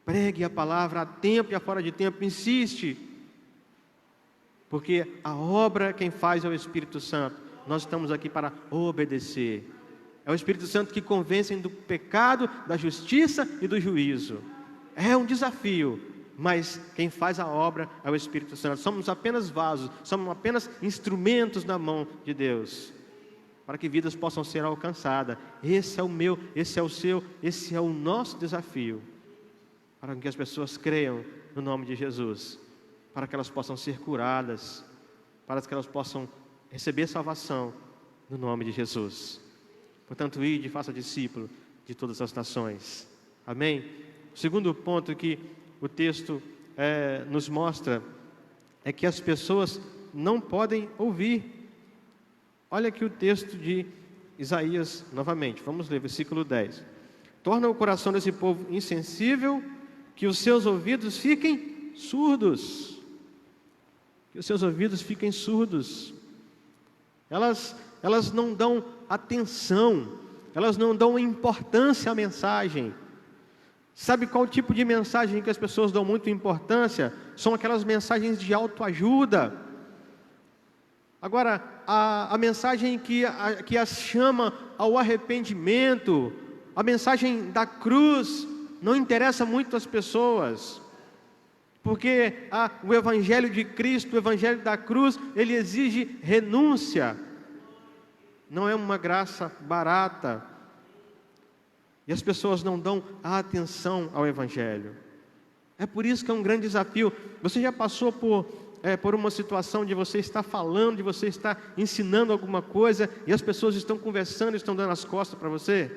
Pregue a palavra a tempo e a fora de tempo, insiste, porque a obra quem faz é o Espírito Santo. Nós estamos aqui para obedecer. É o Espírito Santo que convence do pecado, da justiça e do juízo. É um desafio, mas quem faz a obra é o Espírito Santo. Somos apenas vasos, somos apenas instrumentos na mão de Deus, para que vidas possam ser alcançadas. Esse é o meu, esse é o seu, esse é o nosso desafio, para que as pessoas creiam no nome de Jesus, para que elas possam ser curadas, para que elas possam receber salvação no nome de Jesus. Portanto, ide e faça discípulo de todas as nações. Amém? O segundo ponto que o texto nos mostra é que as pessoas não podem ouvir. Olha aqui o texto de Isaías novamente. Vamos ler, versículo 10. Torna o coração desse povo insensível, que os seus ouvidos fiquem surdos. Que os seus ouvidos fiquem surdos. Elas não dão atenção, elas não dão importância à mensagem. Sabe qual tipo de mensagem que as pessoas dão muita importância? São aquelas mensagens de autoajuda. Agora, a mensagem que as chama ao arrependimento, a mensagem da cruz, não interessa muito às pessoas. Porque o Evangelho de Cristo, o Evangelho da cruz, ele exige renúncia. Não é uma graça barata. E as pessoas não dão atenção ao Evangelho. É por isso que é um grande desafio. Você já passou por uma situação de você estar falando, de você estar ensinando alguma coisa, e as pessoas estão conversando, estão dando as costas para você?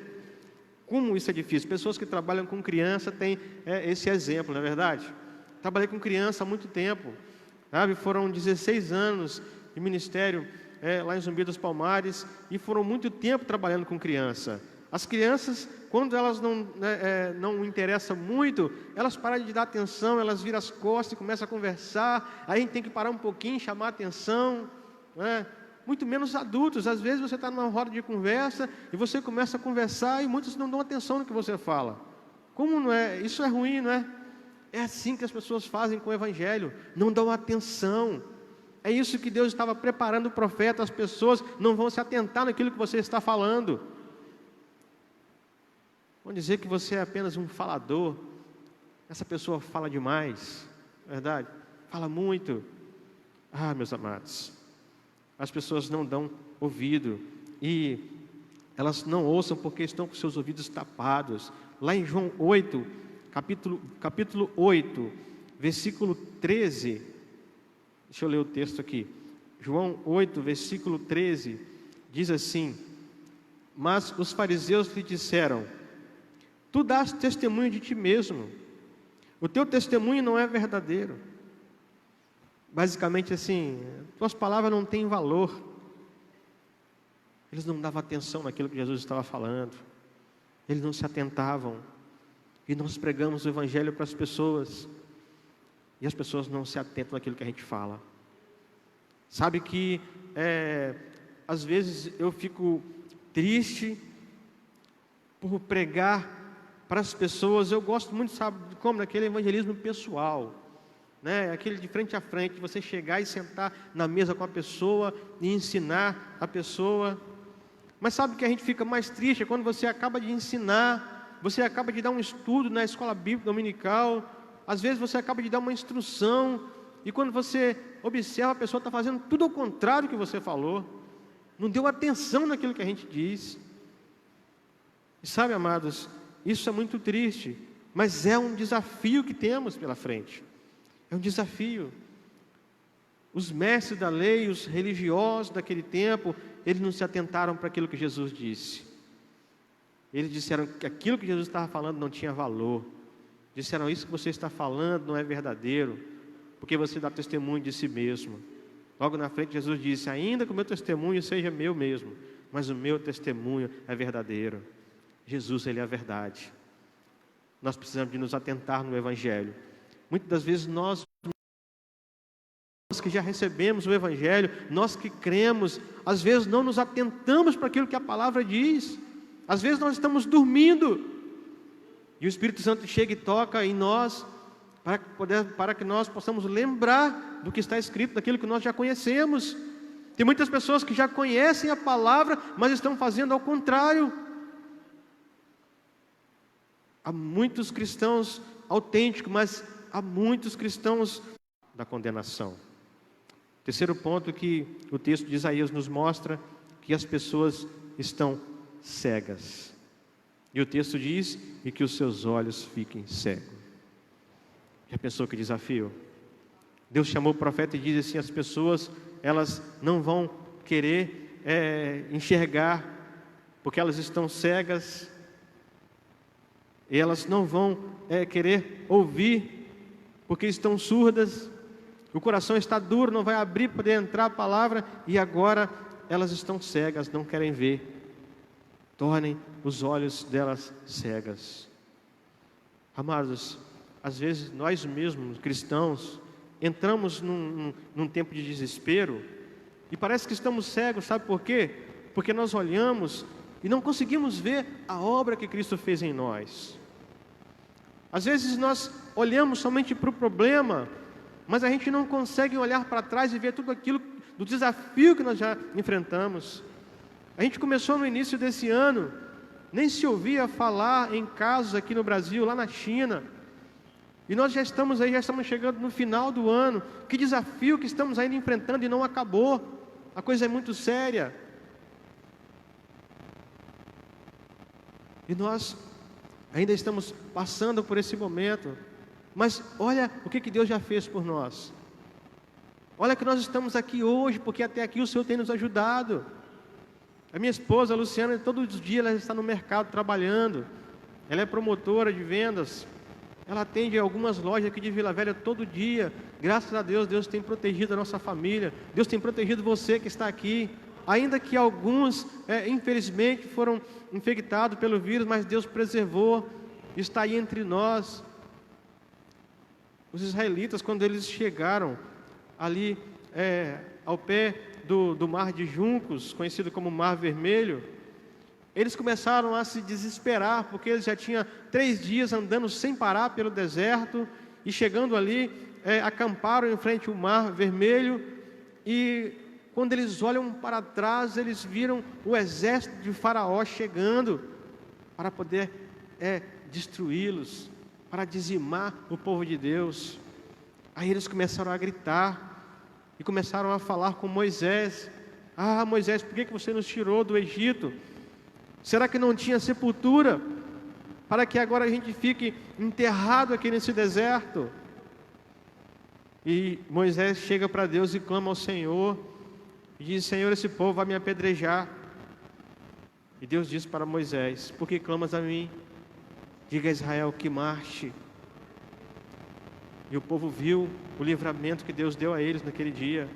Como isso é difícil? Pessoas que trabalham com criança têm esse exemplo, não é verdade? Trabalhei com criança há muito tempo, sabe? Foram 16 anos de ministério lá em Zumbi dos Palmares, e foram muito tempo trabalhando com criança. As crianças, quando elas não interessam muito, elas param de dar atenção, elas viram as costas e começam a conversar. Aí a gente tem que parar um pouquinho, chamar a atenção, né? Muito menos adultos. Às vezes você está numa roda de conversa e você começa a conversar e muitos não dão atenção no que você fala. Como não é? Isso é ruim, não é? É assim que as pessoas fazem com o Evangelho, não dão atenção. É isso que Deus estava preparando o profeta. As pessoas não vão se atentar naquilo que você está falando. Vão dizer que você é apenas um falador. Essa pessoa fala demais, não é verdade? Fala muito. Meus amados, as pessoas não dão ouvido, e elas não ouçam porque estão com seus ouvidos tapados. Lá em João 8, capítulo 8, versículo 13, deixa eu ler o texto aqui. João 8, versículo 13, diz assim: mas os fariseus lhe disseram: tu dás testemunho de ti mesmo, o teu testemunho não é verdadeiro. Basicamente assim, tuas palavras não têm valor. Eles não davam atenção naquilo que Jesus estava falando. Eles não se atentavam. E nós pregamos o Evangelho para as pessoas. E as pessoas não se atentam naquilo que a gente fala. Sabe que, às vezes eu fico triste por pregar para as pessoas. Eu gosto muito, sabe, como daquele evangelismo pessoal, né? Aquele de frente a frente, você chegar e sentar na mesa com a pessoa e ensinar a pessoa. Mas sabe que a gente fica mais triste quando você acaba de ensinar, você acaba de dar um estudo na escola bíblica dominical, às vezes você acaba de dar uma instrução, e quando você observa, a pessoa está fazendo tudo ao contrário do que você falou, não deu atenção naquilo que a gente diz. E sabe, amados, isso é muito triste, mas é um desafio que temos pela frente. É um desafio. Os mestres da lei, os religiosos daquele tempo, eles não se atentaram para aquilo que Jesus disse. Eles disseram que aquilo que Jesus estava falando não tinha valor. Disseram: isso que você está falando não é verdadeiro, porque você dá testemunho de si mesmo. Logo na frente Jesus disse: ainda que o meu testemunho seja meu mesmo, mas o meu testemunho é verdadeiro. Jesus, Ele é a verdade. Nós precisamos de nos atentar no Evangelho. Muitas das vezes nós que já recebemos o Evangelho, nós que cremos, às vezes não nos atentamos para aquilo que a palavra diz. Às vezes nós estamos dormindo, e o Espírito Santo chega e toca em nós, para que nós possamos lembrar do que está escrito, daquilo que nós já conhecemos. Tem muitas pessoas que já conhecem a palavra, mas estão fazendo ao contrário. Há muitos cristãos autênticos, mas há muitos cristãos da condenação. Terceiro ponto que o texto de Isaías nos mostra, que as pessoas estão cegas. E o texto diz: e que os seus olhos fiquem cegos. Já pensou que desafio? Deus chamou o profeta e diz assim: as pessoas, elas não vão querer enxergar, porque elas estão cegas. E elas não vão querer ouvir, porque estão surdas. O coração está duro, não vai abrir para poder entrar a palavra. E agora elas estão cegas, não querem ver. Tornem os olhos delas cegas. Amados, às vezes nós mesmos, cristãos, entramos num tempo de desespero e parece que estamos cegos. Sabe por quê? Porque nós olhamos e não conseguimos ver a obra que Cristo fez em nós. Às vezes nós olhamos somente para o problema, mas a gente não consegue olhar para trás e ver tudo aquilo do desafio que nós já enfrentamos. A gente começou no início desse ano, nem se ouvia falar em casos aqui no Brasil, lá na China. E nós já estamos chegando no final do ano. Que desafio que estamos ainda enfrentando e não acabou. A coisa é muito séria. E nós ainda estamos passando por esse momento. Mas olha o que Deus já fez por nós. Olha que nós estamos aqui hoje, porque até aqui o Senhor tem nos ajudado. A minha esposa, a Luciana, todos os dias ela está no mercado trabalhando. Ela é promotora de vendas. Ela atende algumas lojas aqui de Vila Velha todo dia. Graças a Deus, Deus tem protegido a nossa família. Deus tem protegido você que está aqui. Ainda que alguns, infelizmente, foram infectados pelo vírus, mas Deus preservou. Está aí entre nós. Os israelitas, quando eles chegaram ali ao pé do Mar de Juncos, conhecido como Mar Vermelho, eles começaram a se desesperar, porque eles já tinham 3 dias andando sem parar pelo deserto, e chegando ali, acamparam em frente ao Mar Vermelho, e quando eles olham para trás, eles viram o exército de Faraó chegando, para poder destruí-los, para dizimar o povo de Deus. Aí eles começaram a gritar, e começaram a falar com Moisés: ah, Moisés, por que você nos tirou do Egito? Será que não tinha sepultura, para que agora a gente fique enterrado aqui nesse deserto? E Moisés chega para Deus e clama ao Senhor, e diz: Senhor, esse povo vai me apedrejar. E Deus diz para Moisés: por que clamas a mim? Diga a Israel que marche. E o povo viu o livramento que Deus deu a eles naquele dia.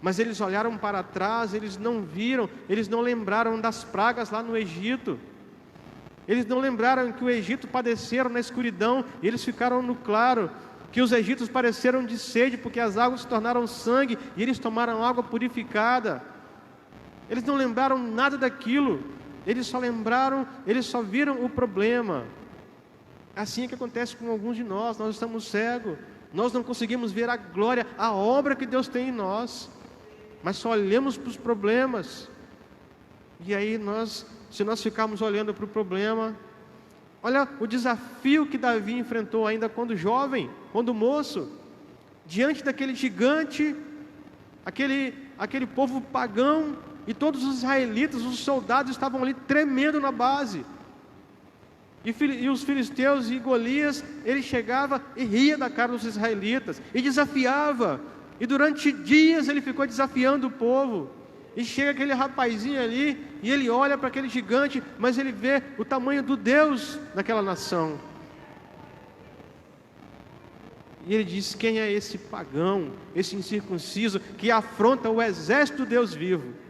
Mas eles olharam para trás, eles não viram, eles não lembraram das pragas lá no Egito. Eles não lembraram que o Egito padeceram na escuridão, e eles ficaram no claro. Que os egípcios padeceram de sede, porque as águas se tornaram sangue, e eles tomaram água purificada. Eles não lembraram nada daquilo, eles só viram o problema. Assim é que acontece com alguns de nós estamos cegos, nós não conseguimos ver a glória, a obra que Deus tem em nós, mas só olhamos para os problemas. E aí se nós ficarmos olhando para o problema, olha o desafio que Davi enfrentou ainda quando jovem, quando moço, diante daquele gigante, aquele povo pagão, e todos os israelitas, os soldados estavam ali tremendo na base. E os filisteus e Golias, ele chegava e ria da cara dos israelitas, e desafiava, e durante dias ele ficou desafiando o povo. E chega aquele rapazinho ali, e ele olha para aquele gigante, mas ele vê o tamanho do Deus daquela nação. E ele diz: quem é esse pagão, esse incircunciso, que afronta o exército do Deus vivo?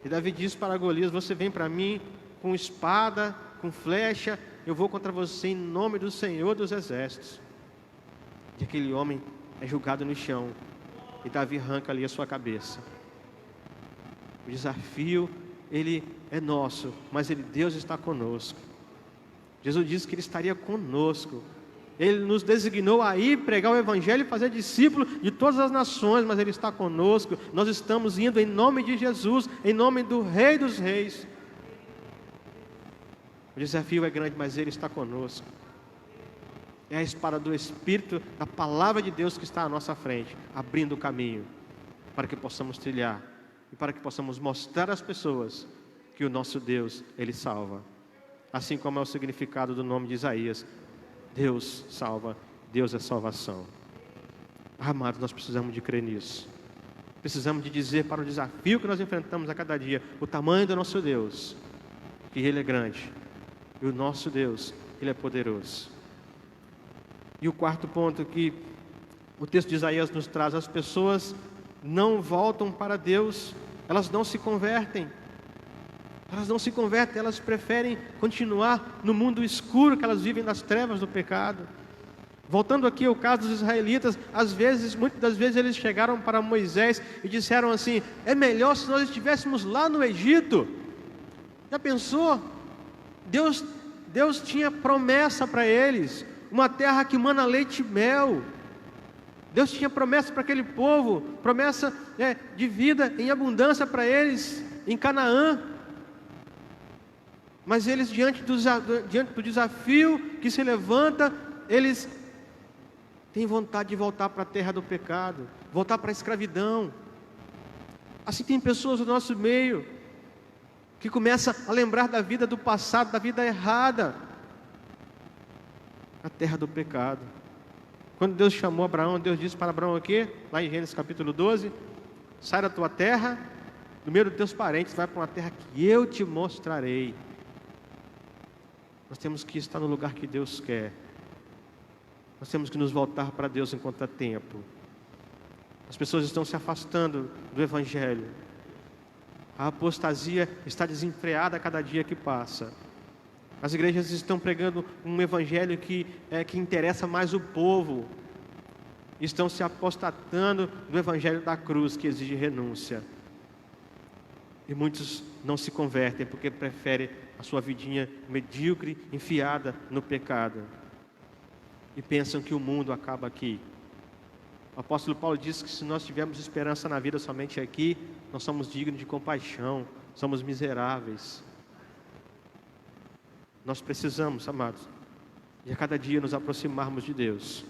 E Davi diz para Golias: você vem para mim com espada, com flecha, eu vou contra você em nome do Senhor dos exércitos. E aquele homem é julgado no chão, e Davi arranca ali a sua cabeça. O desafio, ele é nosso, mas Deus está conosco. Jesus disse que Ele estaria conosco. Ele nos designou a ir pregar o Evangelho e fazer discípulo de todas as nações, mas Ele está conosco. Nós estamos indo em nome de Jesus, em nome do Rei dos Reis. O desafio é grande, mas Ele está conosco. É a espada do Espírito, da Palavra de Deus que está à nossa frente, abrindo o caminho para que possamos trilhar e para que possamos mostrar às pessoas que o nosso Deus, Ele salva. Assim como é o significado do nome de Isaías: Deus salva, Deus é salvação. Amados, nós precisamos de crer nisso. Precisamos de dizer para o desafio que nós enfrentamos a cada dia, o tamanho do nosso Deus, que Ele é grande, e o nosso Deus, Ele é poderoso. E o quarto ponto que o texto de Isaías nos traz: as pessoas não voltam para Deus, elas não se convertem. Elas preferem continuar no mundo escuro que elas vivem, nas trevas do pecado. Voltando aqui ao caso dos israelitas, muitas das vezes eles chegaram para Moisés e disseram assim: é melhor se nós estivéssemos lá no Egito. Já pensou? Deus tinha promessa para eles, uma terra que mana leite e mel. Deus tinha promessa para aquele povo, promessa de vida em abundância para eles em Canaã. Mas eles, diante do desafio que se levanta, eles têm vontade de voltar para a terra do pecado, voltar para a escravidão. Assim tem pessoas no nosso meio que começam a lembrar da vida do passado, da vida errada, a terra do pecado. Quando Deus chamou Abraão, Deus disse para Abraão aqui, lá em Gênesis capítulo 12: sai da tua terra, do meio dos teus parentes, vai para uma terra que eu te mostrarei. Nós temos que estar no lugar que Deus quer. Nós temos que nos voltar para Deus enquanto há tempo. As pessoas estão se afastando do Evangelho. A apostasia está desenfreada a cada dia que passa. As igrejas estão pregando um Evangelho que interessa mais o povo. Estão se apostatando do Evangelho da cruz, que exige renúncia. E muitos não se convertem porque preferem a sua vidinha medíocre, enfiada no pecado, e pensam que o mundo acaba aqui. O apóstolo Paulo diz que se nós tivermos esperança na vida somente aqui, nós somos dignos de compaixão, somos miseráveis. Nós precisamos, amados, de a cada dia nos aproximarmos de Deus.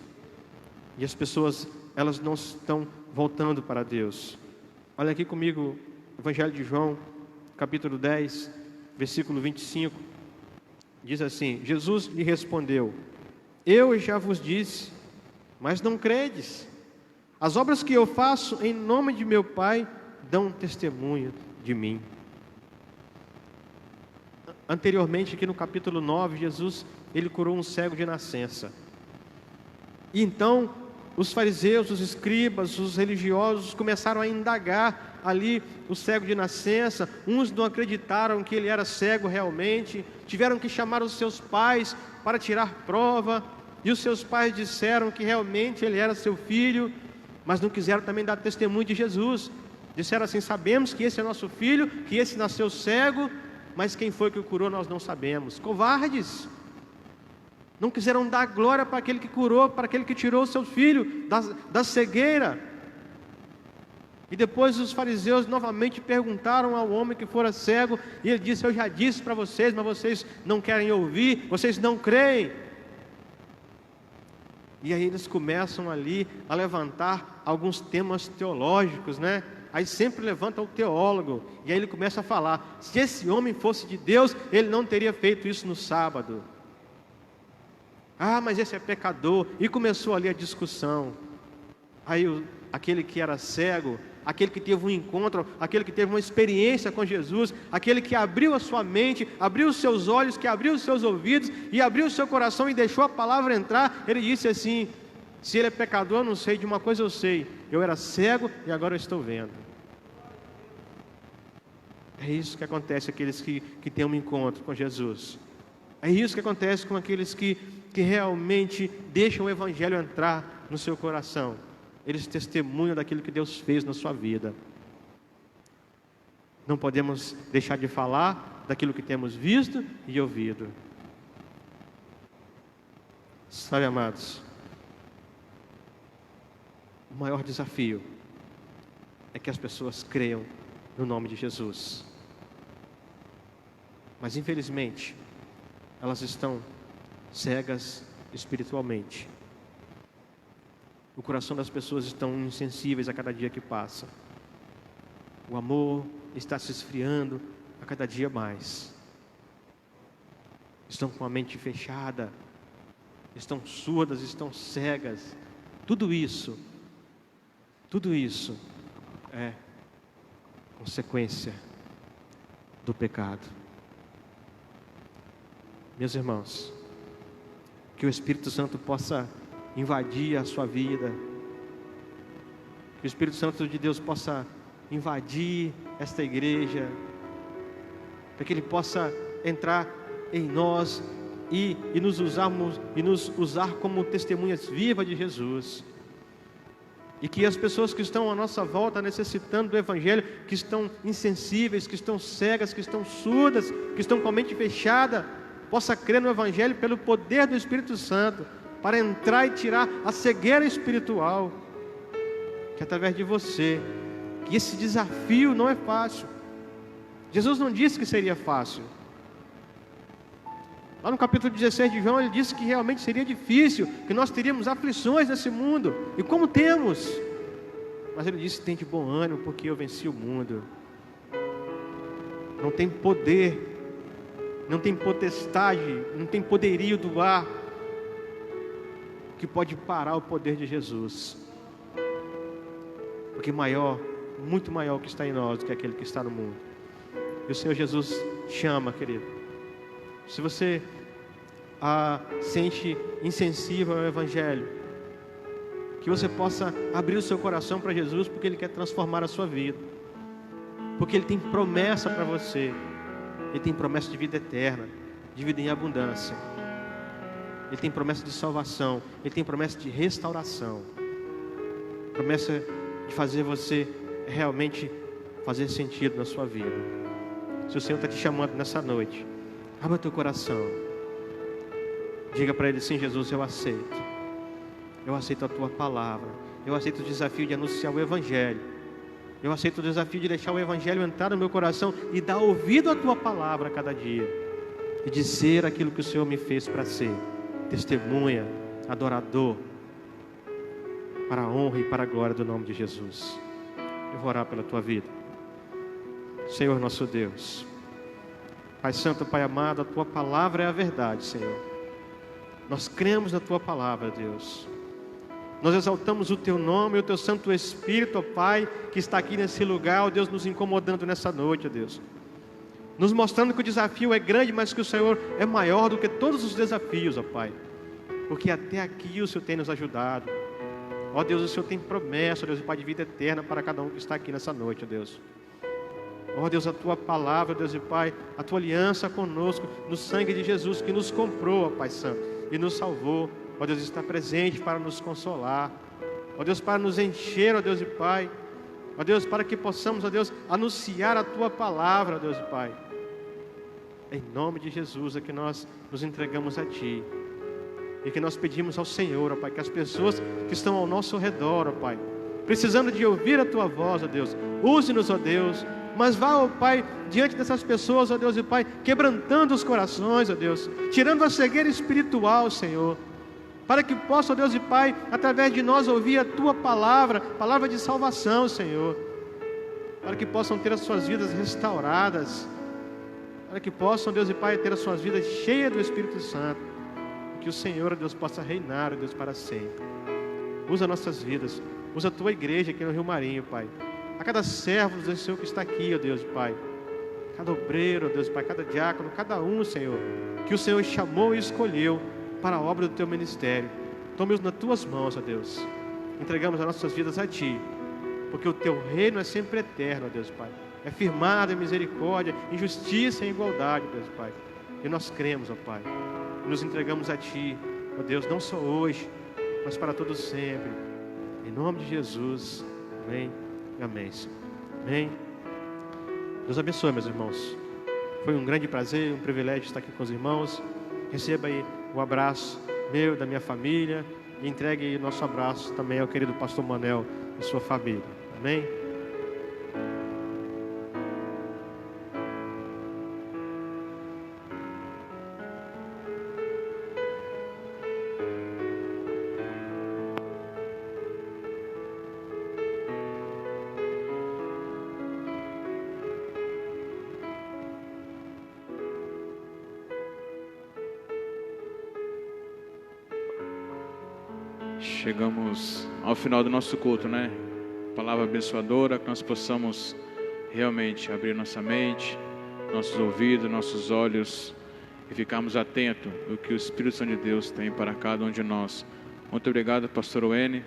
E as pessoas, elas não estão voltando para Deus. Olha aqui comigo, Evangelho de João, capítulo 10, versículo 25. Diz assim: Jesus lhe respondeu: eu já vos disse, mas não credes. As obras que eu faço em nome de meu Pai dão testemunho de mim. Anteriormente, aqui no capítulo 9, Jesus, ele curou um cego de nascença. E então, os fariseus, os escribas, os religiosos começaram a indagar ali o cego de nascença. Uns não acreditaram que ele era cego realmente, tiveram que chamar os seus pais para tirar prova, e os seus pais disseram que realmente ele era seu filho, mas não quiseram também dar testemunho de Jesus. Disseram assim: sabemos que esse é nosso filho, que esse nasceu cego, mas quem foi que o curou nós não sabemos. Covardes! Não quiseram dar glória para aquele que curou, para aquele que tirou o seu filho da cegueira. E depois os fariseus novamente perguntaram ao homem que fora cego, e ele disse: eu já disse para vocês, mas vocês não querem ouvir, vocês não creem. E aí eles começam ali a levantar alguns temas teológicos, né? Aí sempre levanta o teólogo, e aí ele começa a falar: se esse homem fosse de Deus, ele não teria feito isso no sábado. Ah, mas esse é pecador. E começou ali a discussão. Aí aquele que era cego, aquele que teve um encontro, aquele que teve uma experiência com Jesus, aquele que abriu a sua mente, abriu os seus olhos, que abriu os seus ouvidos e abriu o seu coração e deixou a palavra entrar, ele disse assim: se ele é pecador, eu não sei, de uma coisa eu sei, eu era cego e agora eu estou vendo. É isso que acontece com aqueles que têm um encontro com Jesus. É isso que acontece com aqueles que realmente deixam o Evangelho entrar no seu coração. Eles testemunham daquilo que Deus fez na sua vida. Não podemos deixar de falar daquilo que temos visto e ouvido. Sabe, amados, o maior desafio é que as pessoas creiam no nome de Jesus. Mas infelizmente elas estão cegas espiritualmente. O coração das pessoas estão insensíveis a cada dia que passa. O amor está se esfriando a cada dia mais. Estão com a mente fechada, estão surdas, estão cegas. Tudo isso é consequência do pecado. Meus irmãos, que o Espírito Santo possa invadir a sua vida, que o Espírito Santo de Deus possa invadir esta igreja, para que Ele possa entrar em nós e nos usar como testemunhas vivas de Jesus. E que as pessoas que estão à nossa volta necessitando do Evangelho, que estão insensíveis, que estão cegas, que estão surdas, que estão com a mente fechada, possa crer no Evangelho pelo poder do Espírito Santo, para entrar e tirar a cegueira espiritual, que através de você, que esse desafio não é fácil. Jesus não disse que seria fácil. Lá no capítulo 16 de João, ele disse que realmente seria difícil, que nós teríamos aflições nesse mundo, e como temos, mas ele disse: tem de bom ânimo, porque eu venci o mundo. Não tem poder, não tem potestade, não tem poderio do ar que pode parar o poder de Jesus, porque maior, muito maior que está em nós do que aquele que está no mundo. E o Senhor Jesus chama, querido. Se você sente insensível ao Evangelho, que você possa abrir o seu coração para Jesus, porque Ele quer transformar a sua vida, porque Ele tem promessa para você. Ele tem promessa de vida eterna, de vida em abundância. Ele tem promessa de salvação, Ele tem promessa de restauração, promessa de fazer você realmente fazer sentido na sua vida. Se o Senhor está te chamando nessa noite, abra teu coração, diga para Ele: sim, Jesus, eu aceito a Tua palavra, eu aceito o desafio de anunciar o Evangelho, eu aceito o desafio de deixar o Evangelho entrar no meu coração e dar ouvido à Tua palavra a cada dia, e de ser aquilo que o Senhor me fez para ser, testemunha, adorador, para a honra e para a glória do nome de Jesus. Eu vou orar pela tua vida. Senhor nosso Deus, Pai Santo, Pai amado, a Tua palavra é a verdade, Senhor. Nós cremos na Tua palavra, Deus. Nós exaltamos o Teu nome e o Teu Santo Espírito, ó Pai, que está aqui nesse lugar, ó Deus, nos incomodando nessa noite, ó Deus. Nos mostrando que o desafio é grande, mas que o Senhor é maior do que todos os desafios, ó Pai. Porque até aqui o Senhor tem nos ajudado. Ó Deus, o Senhor tem promessa, ó Deus, Pai, de vida eterna para cada um que está aqui nessa noite, ó Deus. Ó Deus, a Tua palavra, ó Deus e Pai, a Tua aliança conosco, no sangue de Jesus, que nos comprou, ó Pai Santo, e nos salvou. Ó Deus, está presente para nos consolar. Ó Deus, para nos encher, ó Deus e Pai. Ó Deus, para que possamos, ó Deus, anunciar a Tua palavra, ó Deus e Pai. Em nome de Jesus é que nós nos entregamos a Ti. E que nós pedimos ao Senhor, ó Pai, que as pessoas que estão ao nosso redor, ó Pai, precisando de ouvir a Tua voz, ó Deus, use-nos, ó Deus, mas vá, ó Pai, diante dessas pessoas, ó Deus e Pai, quebrantando os corações, ó Deus, tirando a cegueira espiritual, Senhor, para que possa, ó Deus e Pai, através de nós ouvir a Tua palavra, palavra de salvação, Senhor, para que possam ter as suas vidas restauradas, para que possam, Deus e Pai, ter as suas vidas cheias do Espírito Santo, que o Senhor, Deus, possa reinar, Deus, para sempre. Usa nossas vidas, usa a Tua igreja aqui no Rio Marinho, Pai, a cada servo, Deus, Senhor, que está aqui, ó Deus, Pai, cada obreiro, ó Deus, Pai, cada diácono, cada um, Senhor, que o Senhor chamou e escolheu para a obra do Teu ministério. Tome-os nas Tuas mãos, ó Deus, entregamos as nossas vidas a Ti, porque o Teu reino é sempre eterno, ó Deus, Pai, é firmado em misericórdia, em justiça e em igualdade, ó Deus, Pai, e nós cremos, ó Pai, nos entregamos a Ti, ó Deus, não só hoje, mas para todo sempre, em nome de Jesus, amém, amém, Senhor. Amém. Deus abençoe, meus irmãos, foi um grande prazer, um privilégio estar aqui com os irmãos. Receba aí um abraço meu, da minha família, e entregue aí nosso abraço também ao querido pastor Manel e sua família, amém. Chegamos ao final do nosso culto, né? Palavra abençoadora, que nós possamos realmente abrir nossa mente, nossos ouvidos, nossos olhos e ficarmos atentos ao que o Espírito Santo de Deus tem para cada um de nós. Muito obrigado, pastor Wene,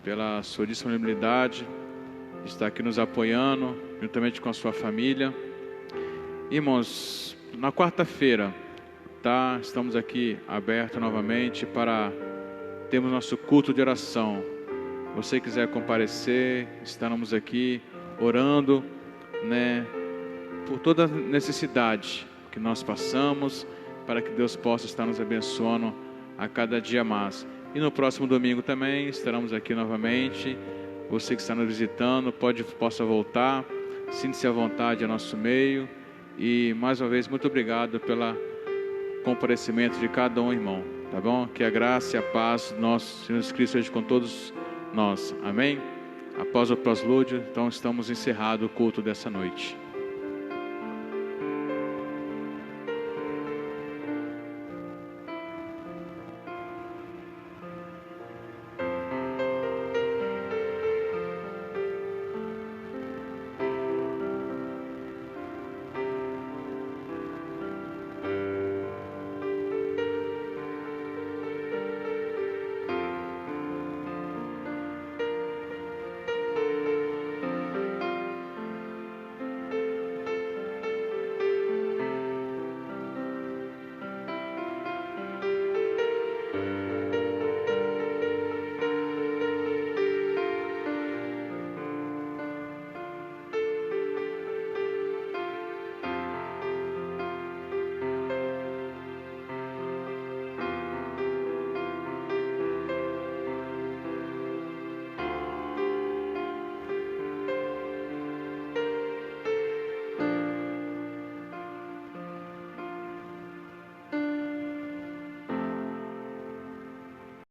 pela sua disponibilidade, de estar aqui nos apoiando, juntamente com a sua família. Irmãos, na quarta-feira, tá? Estamos aqui abertos novamente para temos nosso culto de oração. Você quiser comparecer, estamos aqui orando, né, por toda necessidade que nós passamos, para que Deus possa estar nos abençoando a cada dia mais. E no próximo domingo também estaremos aqui novamente. Você que está nos visitando, possa voltar, sinta-se à vontade ao nosso meio. E mais uma vez, muito obrigado pelo comparecimento de cada um, irmão. Tá bom? Que a graça e a paz do nosso Senhor Jesus Cristo seja com todos nós. Amém? Após o proslúdio, então estamos encerrado o culto dessa noite.